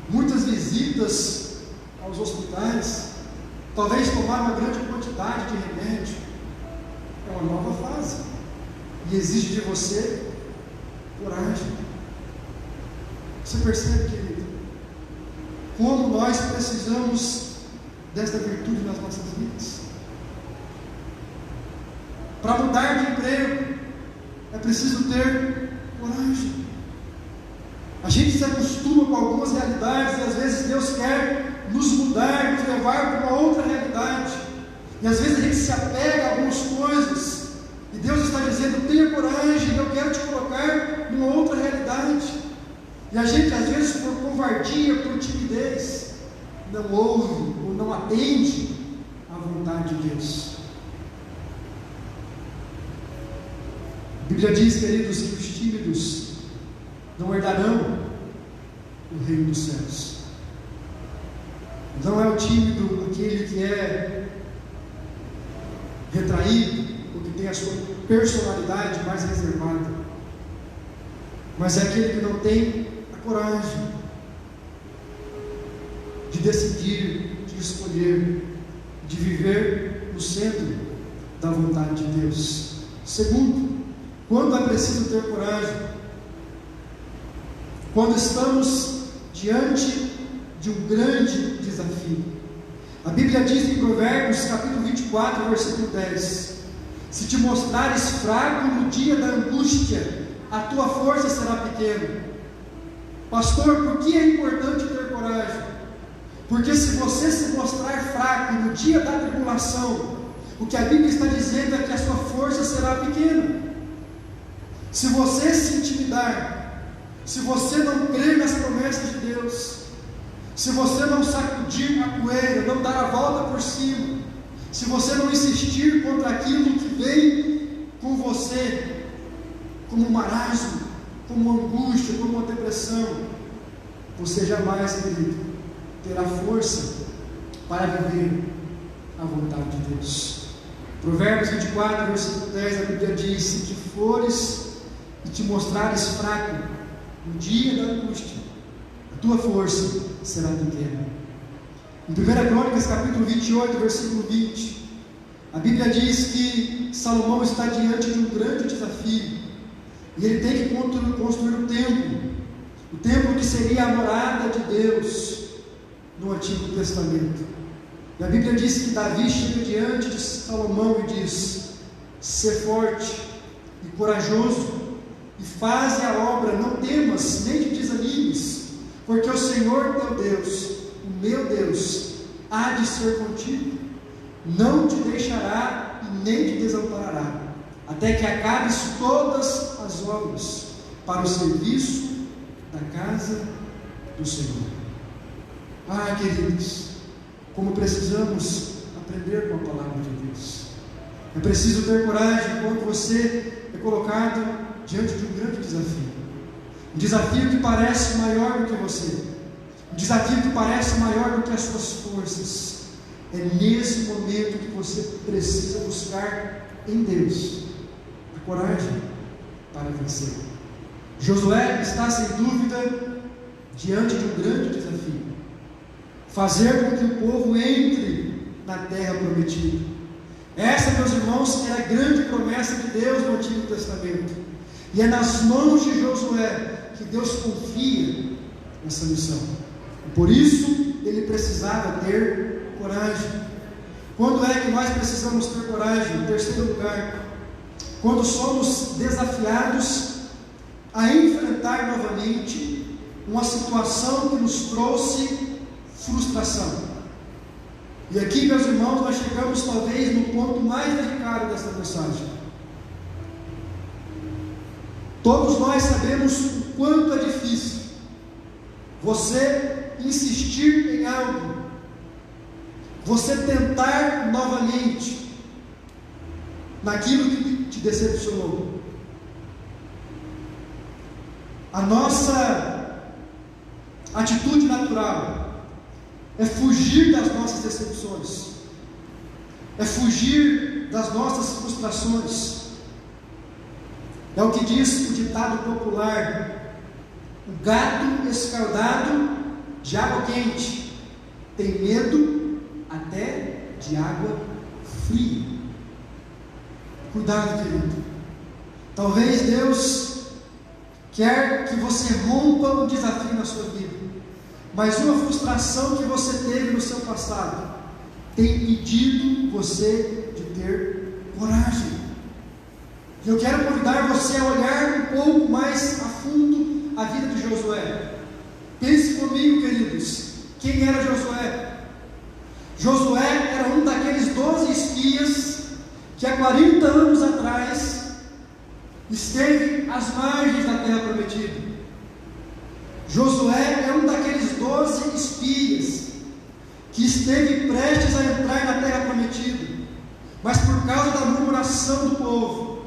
muitas visitas aos hospitais, talvez tomar uma grande quantidade de remédio, é uma nova fase, e exige de você coragem. Você percebe, querido, como nós precisamos desta virtude nas nossas vidas? Para mudar de emprego, é preciso ter coragem. A gente se acostuma com algumas realidades, e às vezes Deus quer nos mudar, nos levar para uma outra realidade, e às vezes a gente se apega a algumas coisas, e Deus está dizendo: tenha coragem, eu quero te colocar numa outra realidade. E a gente, às vezes, por covardia, por timidez, não ouve ou não atende à vontade de Deus. A Bíblia diz, queridos, que os tímidos não herdarão o reino dos céus. Não é o tímido aquele que é retraído, ou que tem a sua personalidade mais reservada, mas é aquele que não tem a coragem de decidir, de escolher, de viver no centro da vontade de Deus. Segundo, quando é preciso ter coragem? Quando estamos diante de um grande desafio. A Bíblia diz em Provérbios, capítulo 24, versículo 10: se te mostrares fraco no dia da angústia, a tua força será pequena. Pastor, por que é importante ter coragem? Porque se você se mostrar fraco no dia da tribulação, o que a Bíblia está dizendo é que a sua força será pequena. Se você se intimidar, se você não crer nas promessas de Deus, se você não sacudir a poeira, não dar a volta por cima, se você não insistir contra aquilo que vem com você, como um marasmo, como uma angústia, como uma depressão, você jamais, querido, terá força para viver a vontade de Deus. Provérbios 24, versículo 10, a Bíblia diz: se te fores e te mostrares fraco no dia da angústia, a tua força será pequena. Em 1 Crônicas, capítulo 28, versículo 20, a Bíblia diz que Salomão está diante de um grande desafio, e ele tem que construir o templo que seria a morada de Deus no Antigo Testamento. E a Bíblia diz que Davi chega diante de Salomão e diz: sê forte e corajoso, e faze a obra, não temas, nem te desanimes, porque o Senhor teu Deus, o meu Deus, há de ser contigo, não te deixará e nem te desamparará, até que acabes todas as obras para o serviço da casa do Senhor. Ah, queridos, como precisamos aprender com a palavra de Deus. É preciso ter coragem quando você é colocado diante de um grande desafio. Um desafio que parece maior do que você. Um desafio que parece maior do que as suas forças. É nesse momento que você precisa buscar em Deus a coragem para vencer. Josué está sem dúvida diante de um grande desafio: fazer com que o povo entre na terra prometida. Essa, meus irmãos, é a grande promessa de Deus no Antigo Testamento, e é nas mãos de Josué que Deus confia essa missão. E por isso ele precisava ter coragem. Quando é que nós precisamos ter coragem? Em terceiro lugar, quando somos desafiados a enfrentar novamente uma situação que nos trouxe frustração. E aqui, meus irmãos, nós chegamos talvez no ponto mais delicado dessa mensagem. Todos nós sabemos o quanto é difícil você insistir em algo, você tentar novamente naquilo que te decepcionou. A nossa atitude natural é fugir das nossas decepções, é fugir das nossas frustrações. É o que diz o ditado popular: o gato escaldado de água quente tem medo até de água fria. Cuidado, querido. Talvez Deus quer que você rompa um desafio na sua vida, mas uma frustração que você teve no seu passado tem impedido você de ter coragem. E eu quero convidar você a olhar um pouco mais a fundo a vida de Josué. Pense comigo, queridos. Quem era Josué? Josué era um daqueles 12 espias que há 40 anos atrás esteve às margens da terra prometida. Josué é um daqueles 12 espias que esteve prestes a entrar na terra prometida, mas por causa da murmuração do povo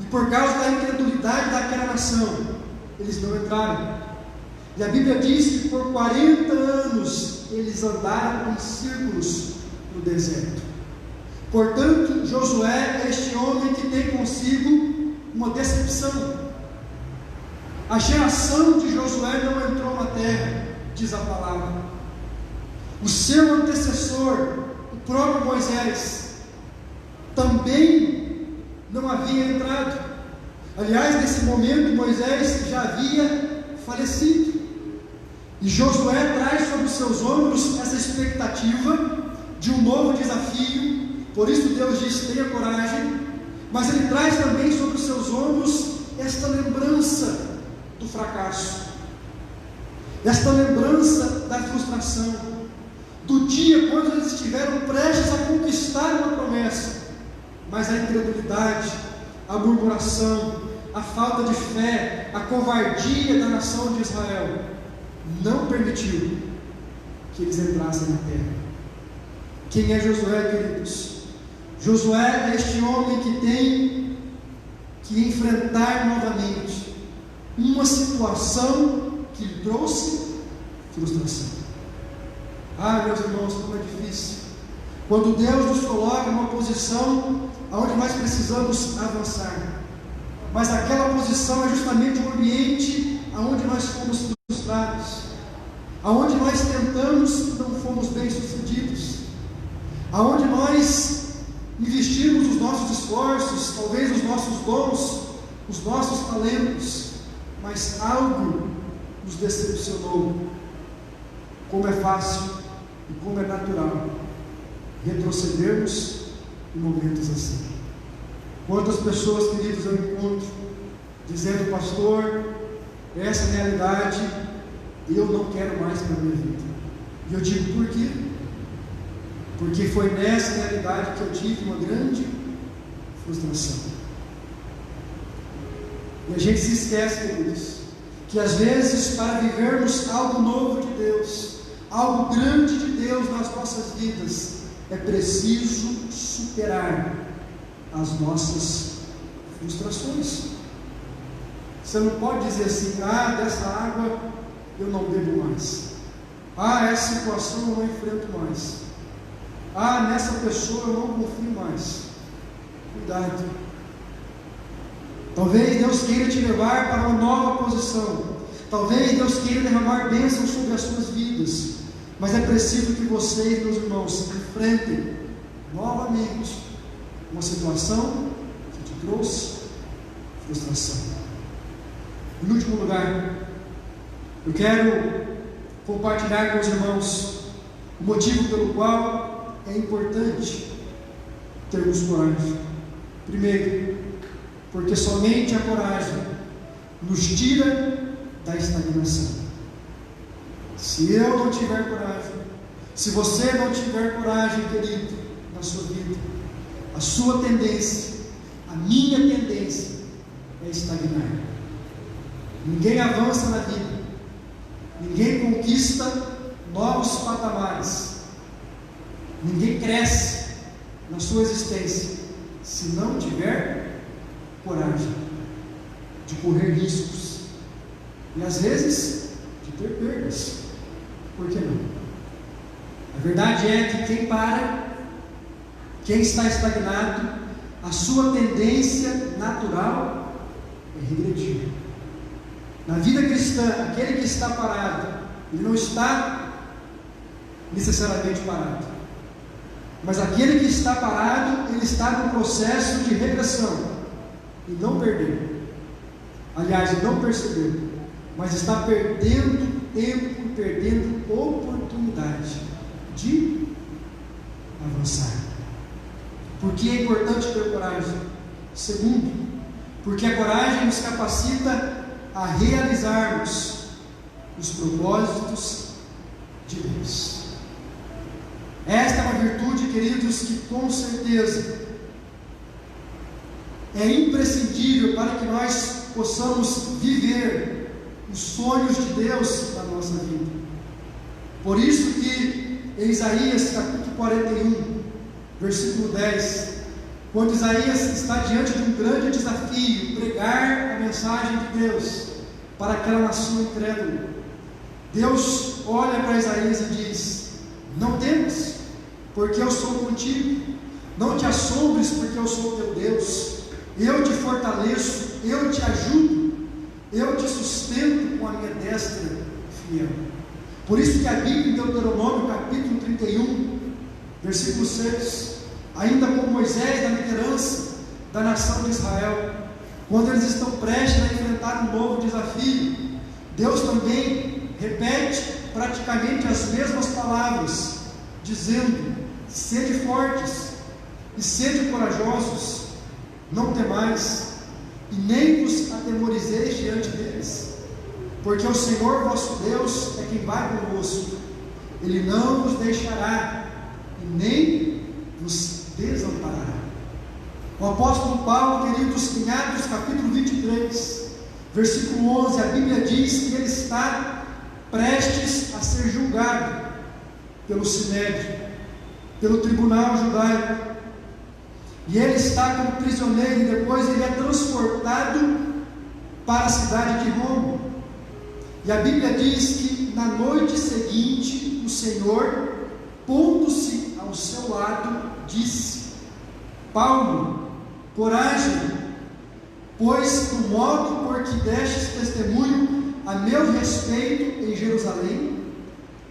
e por causa da incredulidade daquela nação, eles não entraram. E a Bíblia diz que por 40 anos eles andaram em círculos no deserto. Portanto, Josué é este homem que tem consigo uma decepção. A geração de Josué não entrou na terra, diz a palavra. O seu antecessor, o próprio Moisés, também não havia entrado. Aliás, nesse momento Moisés já havia falecido. E Josué traz sobre os seus ombros essa expectativa de um novo desafio. Por isso Deus diz: tenha coragem. Mas ele traz também sobre os seus ombros esta lembrança do fracasso, esta lembrança da frustração, do dia quando eles estiveram prestes a conquistar uma promessa, mas a incredulidade, a murmuração, a falta de fé, a covardia da nação de Israel não permitiu que eles entrassem na terra. Quem é Josué, queridos? Josué é este homem que tem que enfrentar novamente uma situação que lhe trouxe frustração. Ah, meus irmãos, como é difícil quando Deus nos coloca numa posição onde nós precisamos avançar, mas aquela posição é justamente o ambiente onde nós fomos frustrados, aonde nós tentamos e não fomos bem sucedidos, aonde nós investimos os nossos esforços, talvez os nossos dons, os nossos talentos, mas algo nos decepcionou. Como é fácil e como é natural retrocedermos em momentos assim. Quantas pessoas, queridos, eu encontro dizendo: pastor, essa é a realidade, eu não quero mais para a minha vida. E eu digo: por quê? Porque foi nessa realidade que eu tive uma grande frustração. E a gente se esquece, queridos, que às vezes para vivermos algo novo de Deus, algo grande de Deus nas nossas vidas, é preciso superar as nossas frustrações. Você não pode dizer assim: dessa água eu não bebo mais. Essa situação eu não enfrento mais. Nessa pessoa eu não confio mais. Cuidado. Talvez Deus queira te levar para uma nova posição. Talvez Deus queira derramar bênçãos sobre as suas vidas. Mas é preciso que vocês, meus irmãos, enfrentem novamente uma situação que te trouxe frustração. Em último lugar, eu quero compartilhar com os irmãos o motivo pelo qual é importante termos coragem. Primeiro, porque somente a coragem nos tira da estagnação. Se eu não tiver coragem, se você não tiver coragem, querido, na sua vida, a sua tendência, a minha tendência é estagnar. Ninguém avança na vida, ninguém conquista novos patamares, ninguém cresce na sua existência se não tiver coragem de correr riscos e às vezes de ter perdas. Por que não? A verdade é que quem para, quem está estagnado, a sua tendência natural é regredir. Na vida cristã, aquele que está parado, ele não está necessariamente parado, mas aquele que está parado, ele está no processo de regressão e não perder. Aliás, não perceber, mas está perdendo tempo e perdendo oportunidade de avançar. Por que é importante ter coragem? Segundo, porque a coragem nos capacita a realizarmos os propósitos de Deus. Esta é uma virtude, queridos, que com certeza é imprescindível para que nós possamos viver os sonhos de Deus na nossa vida. Por isso que em Isaías capítulo 41, versículo 10, quando Isaías está diante de um grande desafio, pregar a mensagem de Deus para aquela nação incrédula, Deus olha para Isaías e diz: não temas, porque eu sou contigo. Não te assombres, porque eu sou teu Deus. Eu te fortaleço, eu te ajudo, eu te sustento com a minha destra fiel. Por isso que a Bíblia em Deuteronômio capítulo 31, versículo 6, ainda com Moisés na liderança da nação de Israel, quando eles estão prestes a enfrentar um novo desafio, Deus também repete praticamente as mesmas palavras, dizendo: sede fortes e sede corajosos, não temais, e nem vos atemorizeis diante deles, porque o Senhor vosso Deus é quem vai convosco, Ele não vos deixará e nem vos desamparará. O apóstolo Paulo, queridos, em Atos capítulo 23, versículo 11, a Bíblia diz que ele está prestes a ser julgado pelo Sinédrio, pelo tribunal judaico, e ele está como prisioneiro, e depois ele é transportado para a cidade de Roma. E a Bíblia diz que na noite seguinte o Senhor, pondo-se ao seu lado, disse: Paulo, coragem, pois do modo por que destes testemunho a meu respeito em Jerusalém,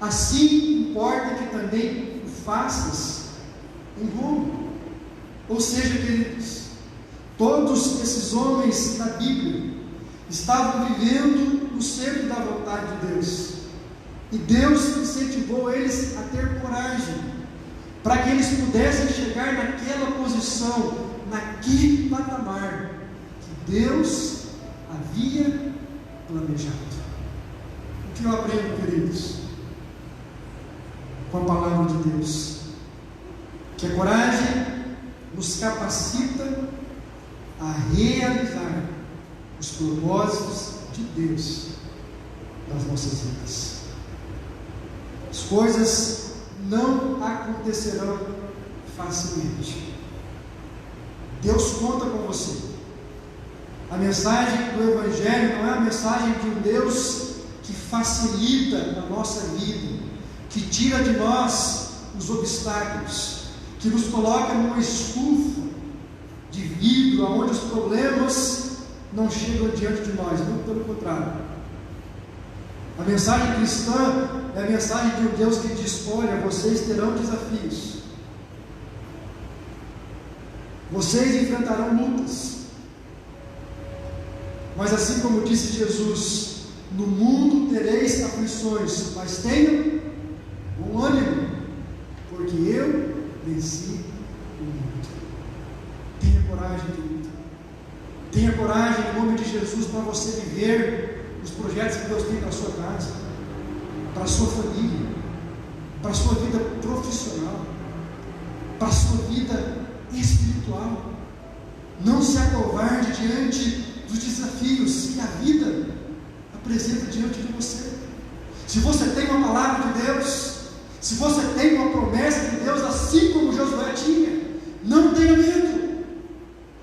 assim importa que também o faças em Roma. Ou seja, queridos, todos esses homens da Bíblia estavam vivendo no centro da vontade de Deus, e Deus incentivou eles a ter coragem, para que eles pudessem chegar naquela posição, naquele patamar que Deus havia planejado. O que eu aprendo, queridos, com a palavra de Deus? Que a coragem nos capacita a realizar os propósitos de Deus nas nossas vidas. As coisas não acontecerão facilmente. Deus conta com você. A mensagem do Evangelho não é a mensagem de um Deus que facilita a nossa vida, que tira de nós os obstáculos, que nos coloca numa estufa de vidro, onde os problemas não chegam diante de nós, não, pelo contrário. A mensagem cristã é a mensagem de um Deus que diz: olha, vocês terão desafios, vocês enfrentarão lutas, mas assim como disse Jesus, no mundo tereis aflições, mas tenham bom ânimo, porque eu venci o mundo. Tenha coragem, querido. Tenha coragem, em nome de Jesus, para você viver os projetos que Deus tem para a sua casa, para a sua família, para a sua vida profissional, para a sua vida espiritual. Não se acovarde diante dos desafios que a vida apresenta diante de você. Se você tem uma palavra de Deus, se você tem uma promessa de Deus, assim como Josué tinha, não tenha medo.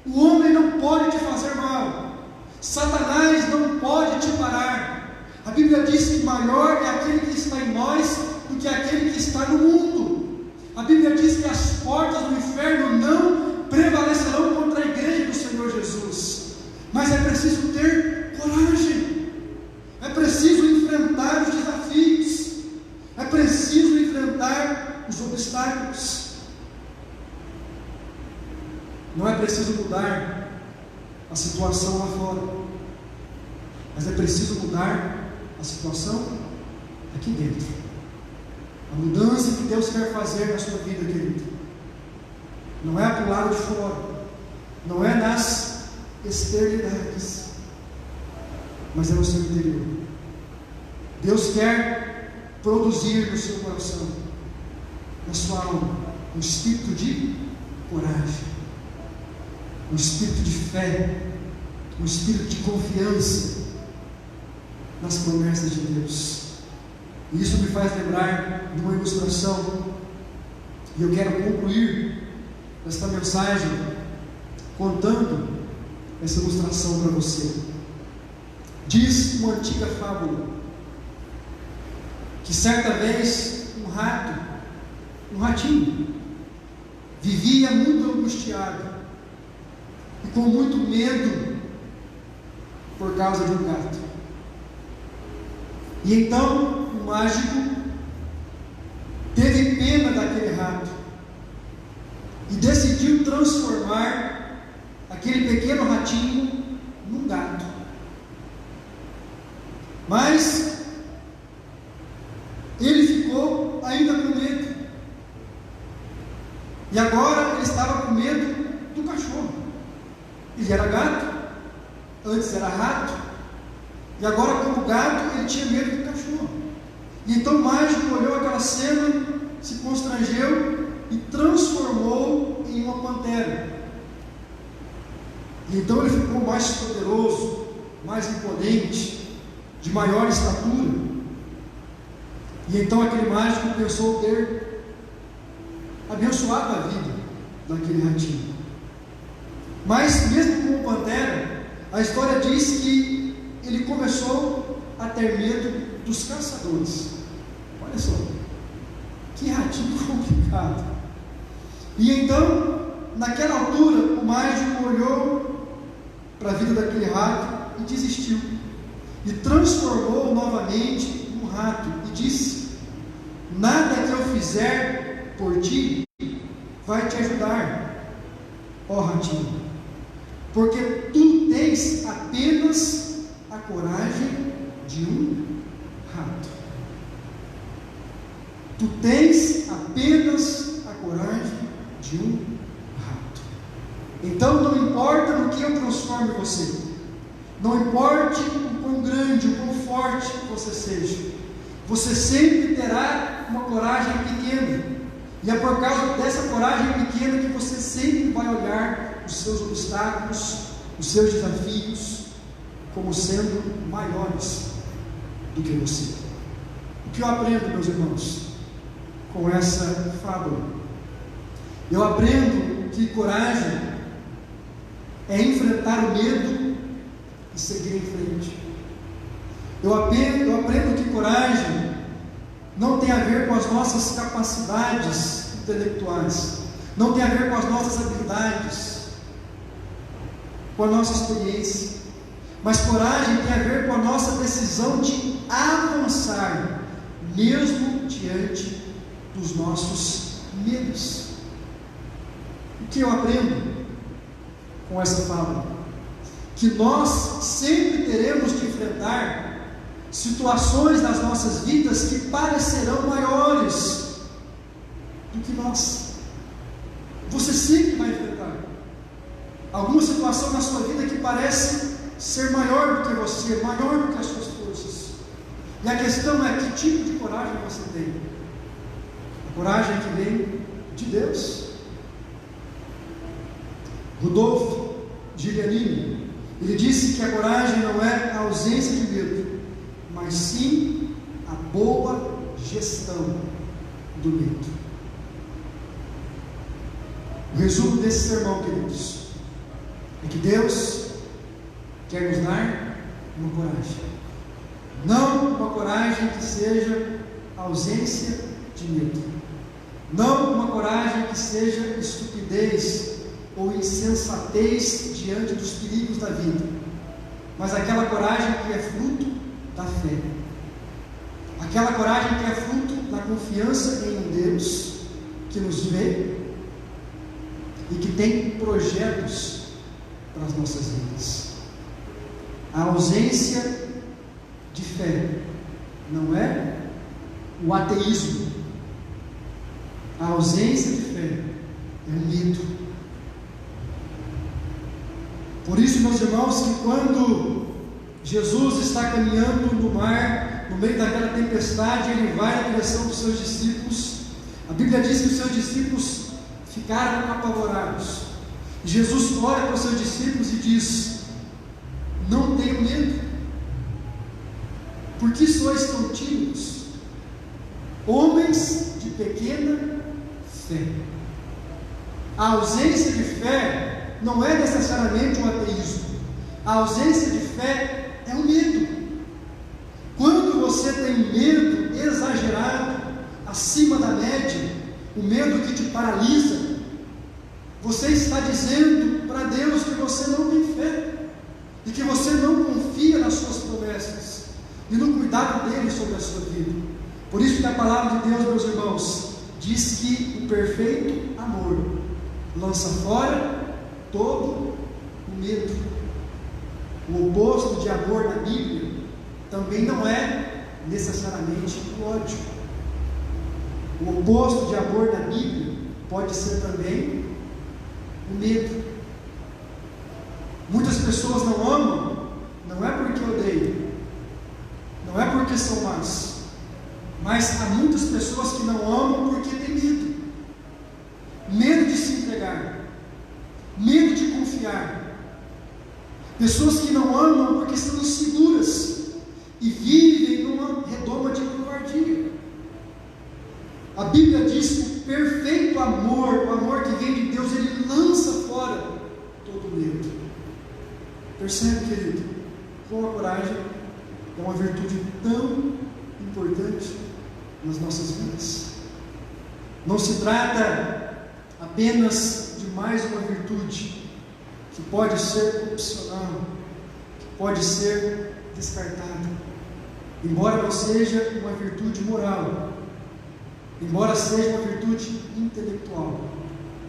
O homem não pode te fazer mal, Satanás não pode te parar. A Bíblia diz que maior é aquele que está em nós do que aquele que está no mundo. A Bíblia diz que as portas do inferno não prevalecerão contra a igreja do Senhor Jesus. Mas é preciso ter coragem, é preciso enfrentar os desafios, é preciso enfrentar os obstáculos. Não é preciso mudar a situação lá fora, mas é preciso mudar a situação aqui dentro. A mudança que Deus quer fazer na sua vida, querido, não é para o lado de fora, não é nas externidades, mas é no seu interior. Deus quer produzir no seu coração, na sua alma, um espírito de coragem, um espírito de fé, um espírito de confiança nas promessas de Deus. E isso me faz lembrar de uma ilustração, e eu quero concluir esta mensagem contando essa ilustração para você. Diz uma antiga fábula que certa vez um ratinho, vivia muito angustiado e com muito medo por causa de um gato. E então o mágico teve pena daquele rato e decidiu transformar aquele pequeno ratinho num gato. Mas ele ficou ainda com medo, e agora ele estava com medo do cachorro. Ele era gato, antes era rato, e agora, como gato, ele tinha medo do cachorro. E então o mágico olhou aquela cena, se constrangeu e transformou em uma pantera. E então ele ficou mais poderoso, mais imponente, de maior estatura. E então aquele mágico pensou ter abençoado a vida daquele ratinho. Mas mesmo como pantera, a história diz que ele começou a ter medo dos caçadores. Olha só, que ratinho complicado. E então, naquela altura, o mágico olhou para a vida daquele rato e desistiu, e transformou novamente um rato, e disse: nada que eu fizer por ti vai te ajudar, ó ratinho, porque tu tens apenas a coragem de um rato. Tu tens apenas a coragem de um rato. Então não importa no que eu transforme você, não importe o quão grande, o quão forte você seja, você sempre terá uma coragem pequena, e é por causa dessa coragem pequena que você sempre vai olhar os seus obstáculos, os seus desafios, como sendo maiores do que você. O que eu aprendo, meus irmãos, com essa fábula? Eu aprendo que coragem é enfrentar o medo e seguir em frente. Eu aprendo que coragem não tem a ver com as nossas capacidades intelectuais, não tem a ver com as nossas habilidades, com a nossa experiência, mas coragem tem a ver com a nossa decisão de avançar, mesmo diante dos nossos medos. O que eu aprendo com essa fala? Que nós sempre teremos de enfrentar situações nas nossas vidas que parecerão maiores do que nós. Você sempre vai enfrentar alguma situação na sua vida que parece ser maior do que você, maior do que as suas forças. E a questão é: que tipo de coragem você tem? A coragem que vem de Deus. Rudolf Giuliani, ele disse que a coragem não é a ausência de medo, mas sim a boa gestão do medo. O resumo desse sermão, queridos, é que Deus quer nos dar uma coragem, não uma coragem que seja ausência de medo, não uma coragem que seja estupidez ou insensatez diante dos perigos da vida, mas aquela coragem que é fruto da fé, aquela coragem que é fruto da confiança em um Deus que nos vê e que tem projetos para as nossas vidas. A ausência de fé não é o ateísmo, a ausência de fé é o medo. Por isso, meus irmãos, que quando Jesus está caminhando no mar, no meio daquela tempestade, ele vai na direção dos seus discípulos. A Bíblia diz que os seus discípulos ficaram apavorados. Jesus olha para os seus discípulos e diz: não tenham medo. Por que sois tão tímidos? Homens de pequena fé. A ausência de fé não é necessariamente um ateísmo. A ausência de fé é o medo. Quando você tem medo exagerado, acima da média, o medo que te paralisa, você está dizendo para Deus que você não tem fé e que você não confia nas suas promessas e no cuidado dele sobre a sua vida. Por isso que a palavra de Deus, meus irmãos, diz que o perfeito amor lança fora todo o medo. O oposto de amor na Bíblia também não é necessariamente o ódio. O oposto de amor na Bíblia pode ser também o medo. Muitas pessoas não amam, não é porque odeiam, não é porque são más, mas há muitas pessoas que não amam porque têm medo. Medo de se entregar, medo de confiar. Pessoas que não amam porque estão inseguras e vivem numa redoma de covardia. A Bíblia diz que o perfeito amor, o amor que vem de Deus, ele lança fora todo medo. Percebe, querido? Como a coragem é uma virtude tão importante nas nossas vidas. Não se trata apenas de mais uma virtude que pode ser opcional, que pode ser descartada, embora não seja uma virtude moral, embora seja uma virtude intelectual,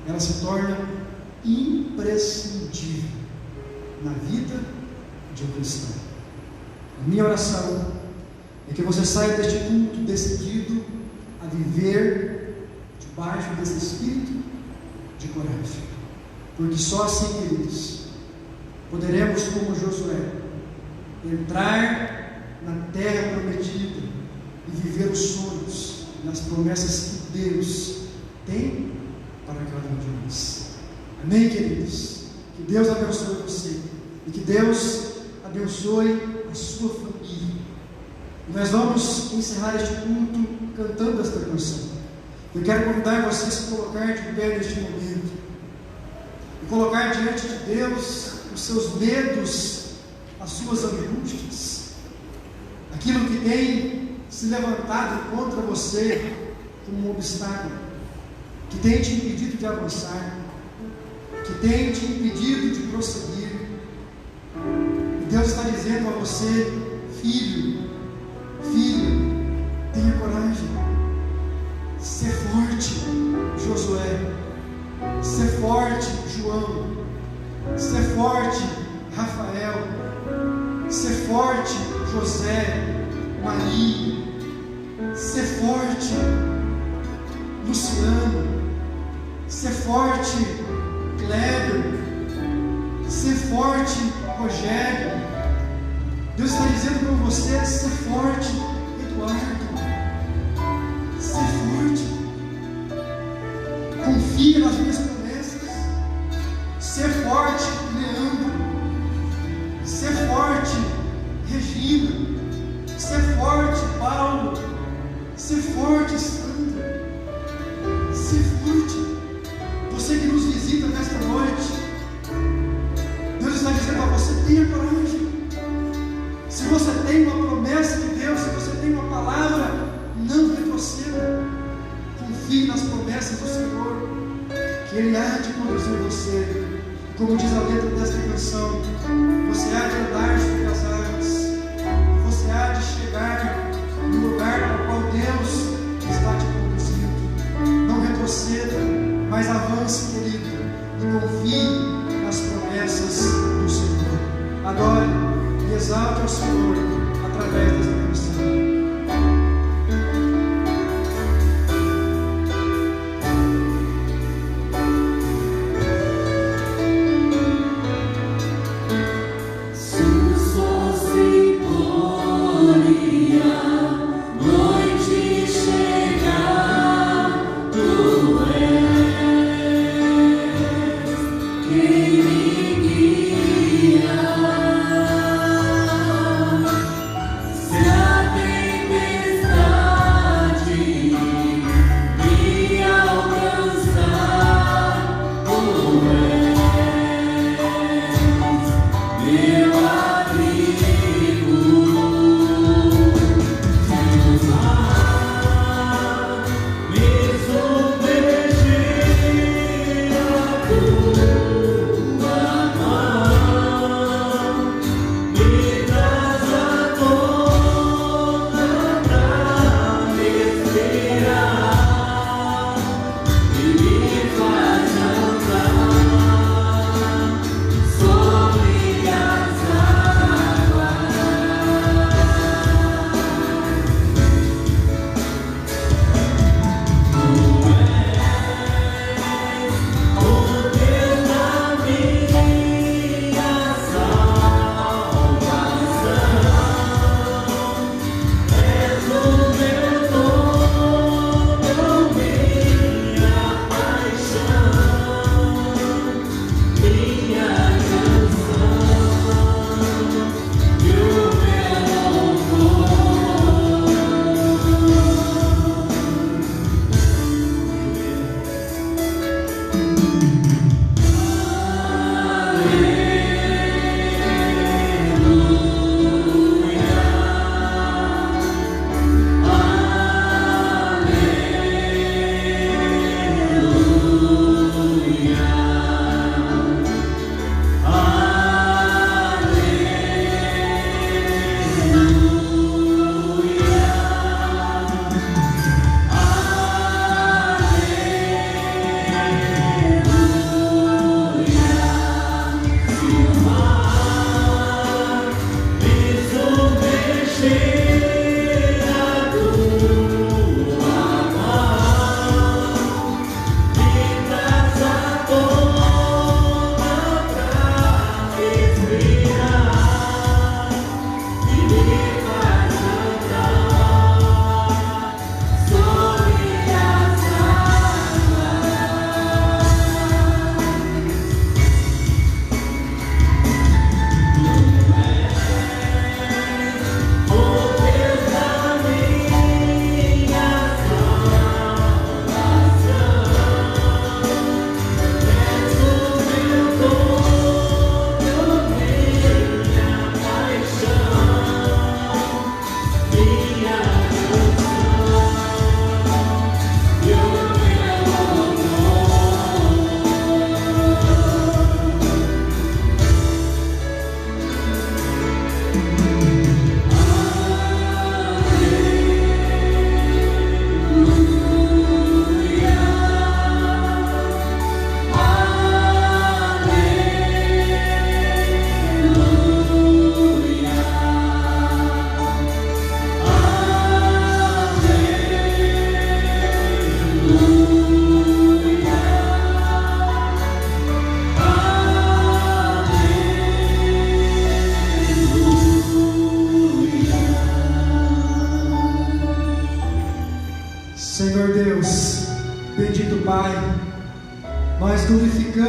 ela se torna imprescindível na vida de um cristão. A minha oração é que você saia deste culto decidido a viver debaixo desse espírito de coragem, porque só assim, queridos, poderemos, como Josué, entrar na terra prometida e viver os sonhos e as promessas que Deus tem para cada um de nós. Amém, queridos? Que Deus abençoe você e que Deus abençoe a sua família. E nós vamos encerrar este culto cantando esta canção. Eu quero convidar você a se colocar de pé neste momento e colocar diante de Deus os seus medos as suas angústias, aquilo que tem se levantado contra você como um obstáculo, que tem te impedido de avançar, que tem te impedido de prosseguir. E Deus está dizendo a você: filho, filha, tenha coragem, ser forte, Josué, ser forte, João, ser forte, Rafael, ser forte, José, Maria, ser forte, Luciano, ser forte, Kleber, ser forte, Rogério. Deus está dizendo para você: ser forte, Eduardo, ser forte, confia nas minhas promessas, ser forte, Leandro, ser forte, Regina, ser forte, Paulo, ser forte, Sandra, ser forte. Você que nos visita nesta noite, Deus está dizendo a você: tenha coragem. Se você tem uma promessa de Deus, se você tem uma palavra, não retroceda. Confie nas promessas do Senhor, que Ele há de conduzir você. Como diz a letra desta canção, você há de andar sobre as águas, você há de chegar no lugar ao qual Deus está te conduzindo. Não retroceda, mas avance, querido, e confie nas promessas do Senhor. Adore e exalte ao Senhor através desta canção. Sabe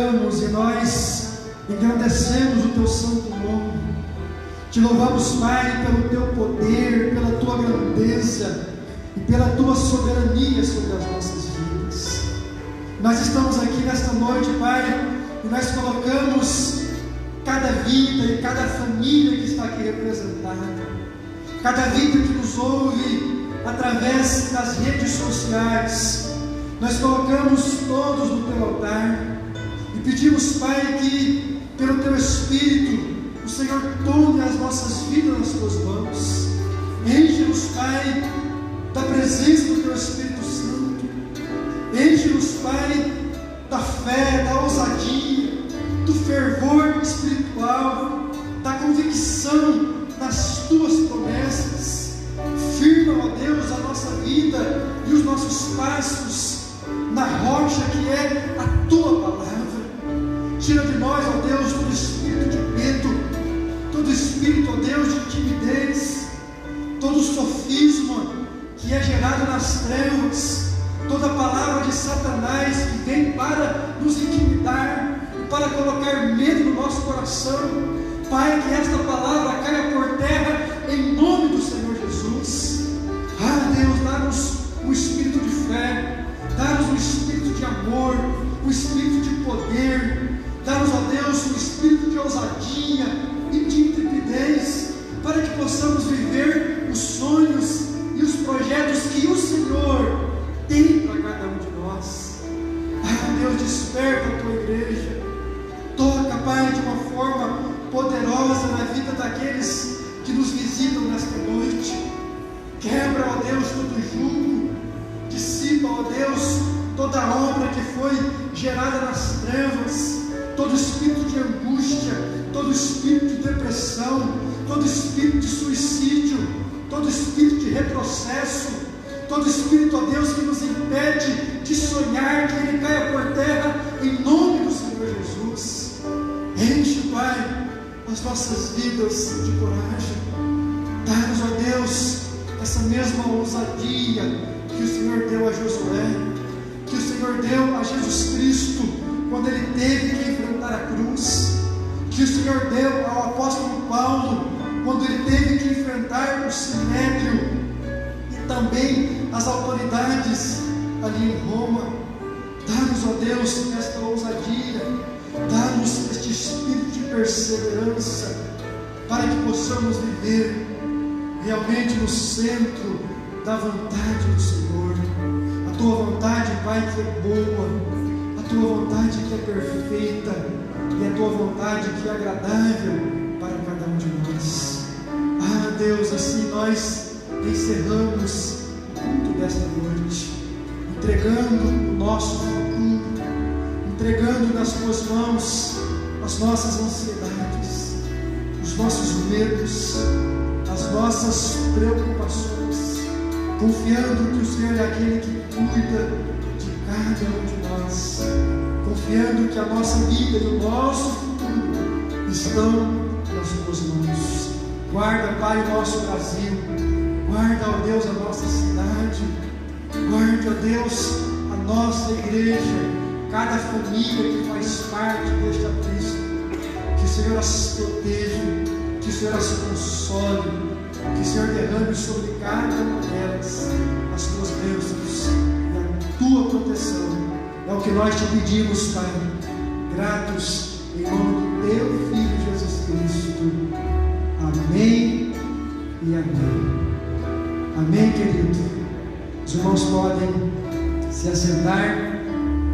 glorificamos e nós engrandecemos o Teu santo nome. Te louvamos, Pai, pelo Teu poder, pela Tua grandeza e pela Tua soberania sobre as nossas vidas. Nós estamos aqui nesta noite, Pai, e nós colocamos cada vida e cada família que está aqui representada, cada vida que nos ouve através das redes sociais. Nós colocamos todos no Teu altar e pedimos, Pai, que pelo Teu Espírito o Senhor tome as nossas vidas nas Tuas mãos. Enche-nos, Pai, da presença do Teu Espírito Santo. Enche-nos, Pai, da fé, da ousadia, do fervor espiritual, da convicção nas Tuas promessas. Firma, ó Deus, a nossa vida e os nossos passos na rocha que é a Tua palavra. Tira de nós, ó Deus, todo espírito de medo, todo espírito, ó Deus, de timidez, todo sofisma que é gerado nas trevas, toda palavra de Satanás que vem para nos intimidar, para colocar medo no nosso coração. Pai, que esta palavra caia por terra em nome do Senhor Jesus. Ah, Deus, dá-nos um espírito de fé, dá-nos um espírito de amor, um espírito de poder, dá-nos, ó Deus, um espírito de ousadia e de intrepidez, para que possamos viver os sonhos e os projetos que o Senhor tem para cada um de nós. Ah, Deus, desperta a Tua igreja, toca, Pai, de uma forma poderosa na vida daqueles que nos visitam nesta noite. Quebra, ó Deus, todo jugo, dissipa, ó Deus, toda obra que foi gerada nas trevas, todo espírito de angústia, todo espírito de depressão, todo espírito de suicídio, todo espírito de retrocesso, todo espírito, ó Deus, que nos impede de sonhar, que ele caia por terra em nome do Senhor Jesus. Enche, Pai, as nossas vidas de coragem. Dá-nos, ó Deus, essa mesma ousadia que o Senhor deu a Josué, que o Senhor deu a Jesus Cristo quando ele teve que enfrentar a cruz, que o Senhor deu ao apóstolo Paulo quando ele teve que enfrentar o sinédrio e também as autoridades ali em Roma. Dá-nos, ó Deus, esta ousadia, dá-nos este espírito de perseverança, para que possamos viver realmente no centro da vontade do Senhor. A Tua vontade, Pai, que é boa, a Tua vontade que é perfeita e a Tua vontade que é agradável para cada um de nós. Ah, Deus, assim nós encerramos o culto desta noite, entregando o nosso futuro, entregando nas Tuas mãos as nossas ansiedades, os nossos medos, as nossas preocupações, confiando que o Senhor é aquele que cuida de cada um de nós, confiando que a nossa vida e o nosso futuro estão nas Tuas mãos. Guarda, Pai, o nosso Brasil, guarda, ó Deus, a nossa cidade, guarda, ó Deus, a nossa igreja, cada família que faz parte deste aprisco. Que o Senhor as proteja, que o Senhor as console, que o Senhor derrame sobre cada uma delas as Tuas bênçãos e a Tua proteção. É o que nós te pedimos, Pai, gratos em nome do Teu Filho Jesus Cristo. Amém e amém. Amém, querido. Os irmãos podem se assentar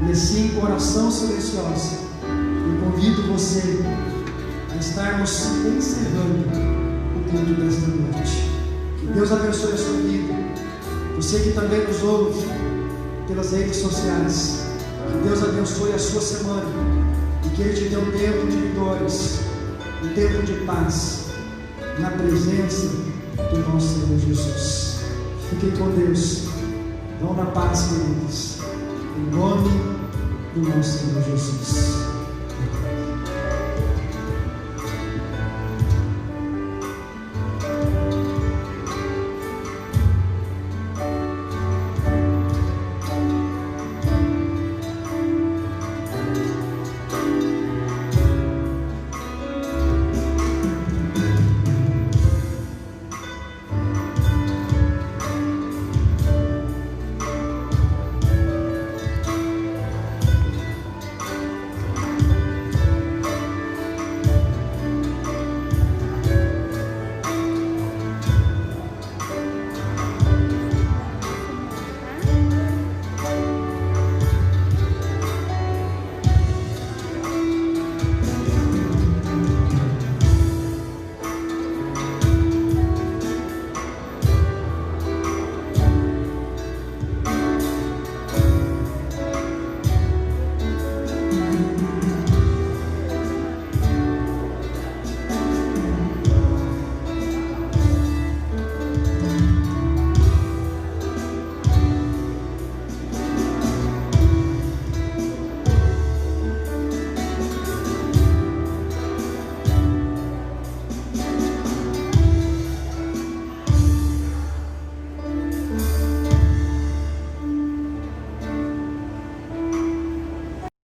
e assim, com oração silenciosa, eu convido você a estarmos encerrando o culto desta noite. Que Deus abençoe a sua vida. Você que também nos ouve pelas redes sociais, que Deus abençoe a sua semana e que Ele te dê um tempo de vitórias, um tempo de paz na presença do nosso Senhor Jesus. Fiquem com Deus. Vão na paz, queridos, em nome do nosso Senhor Jesus.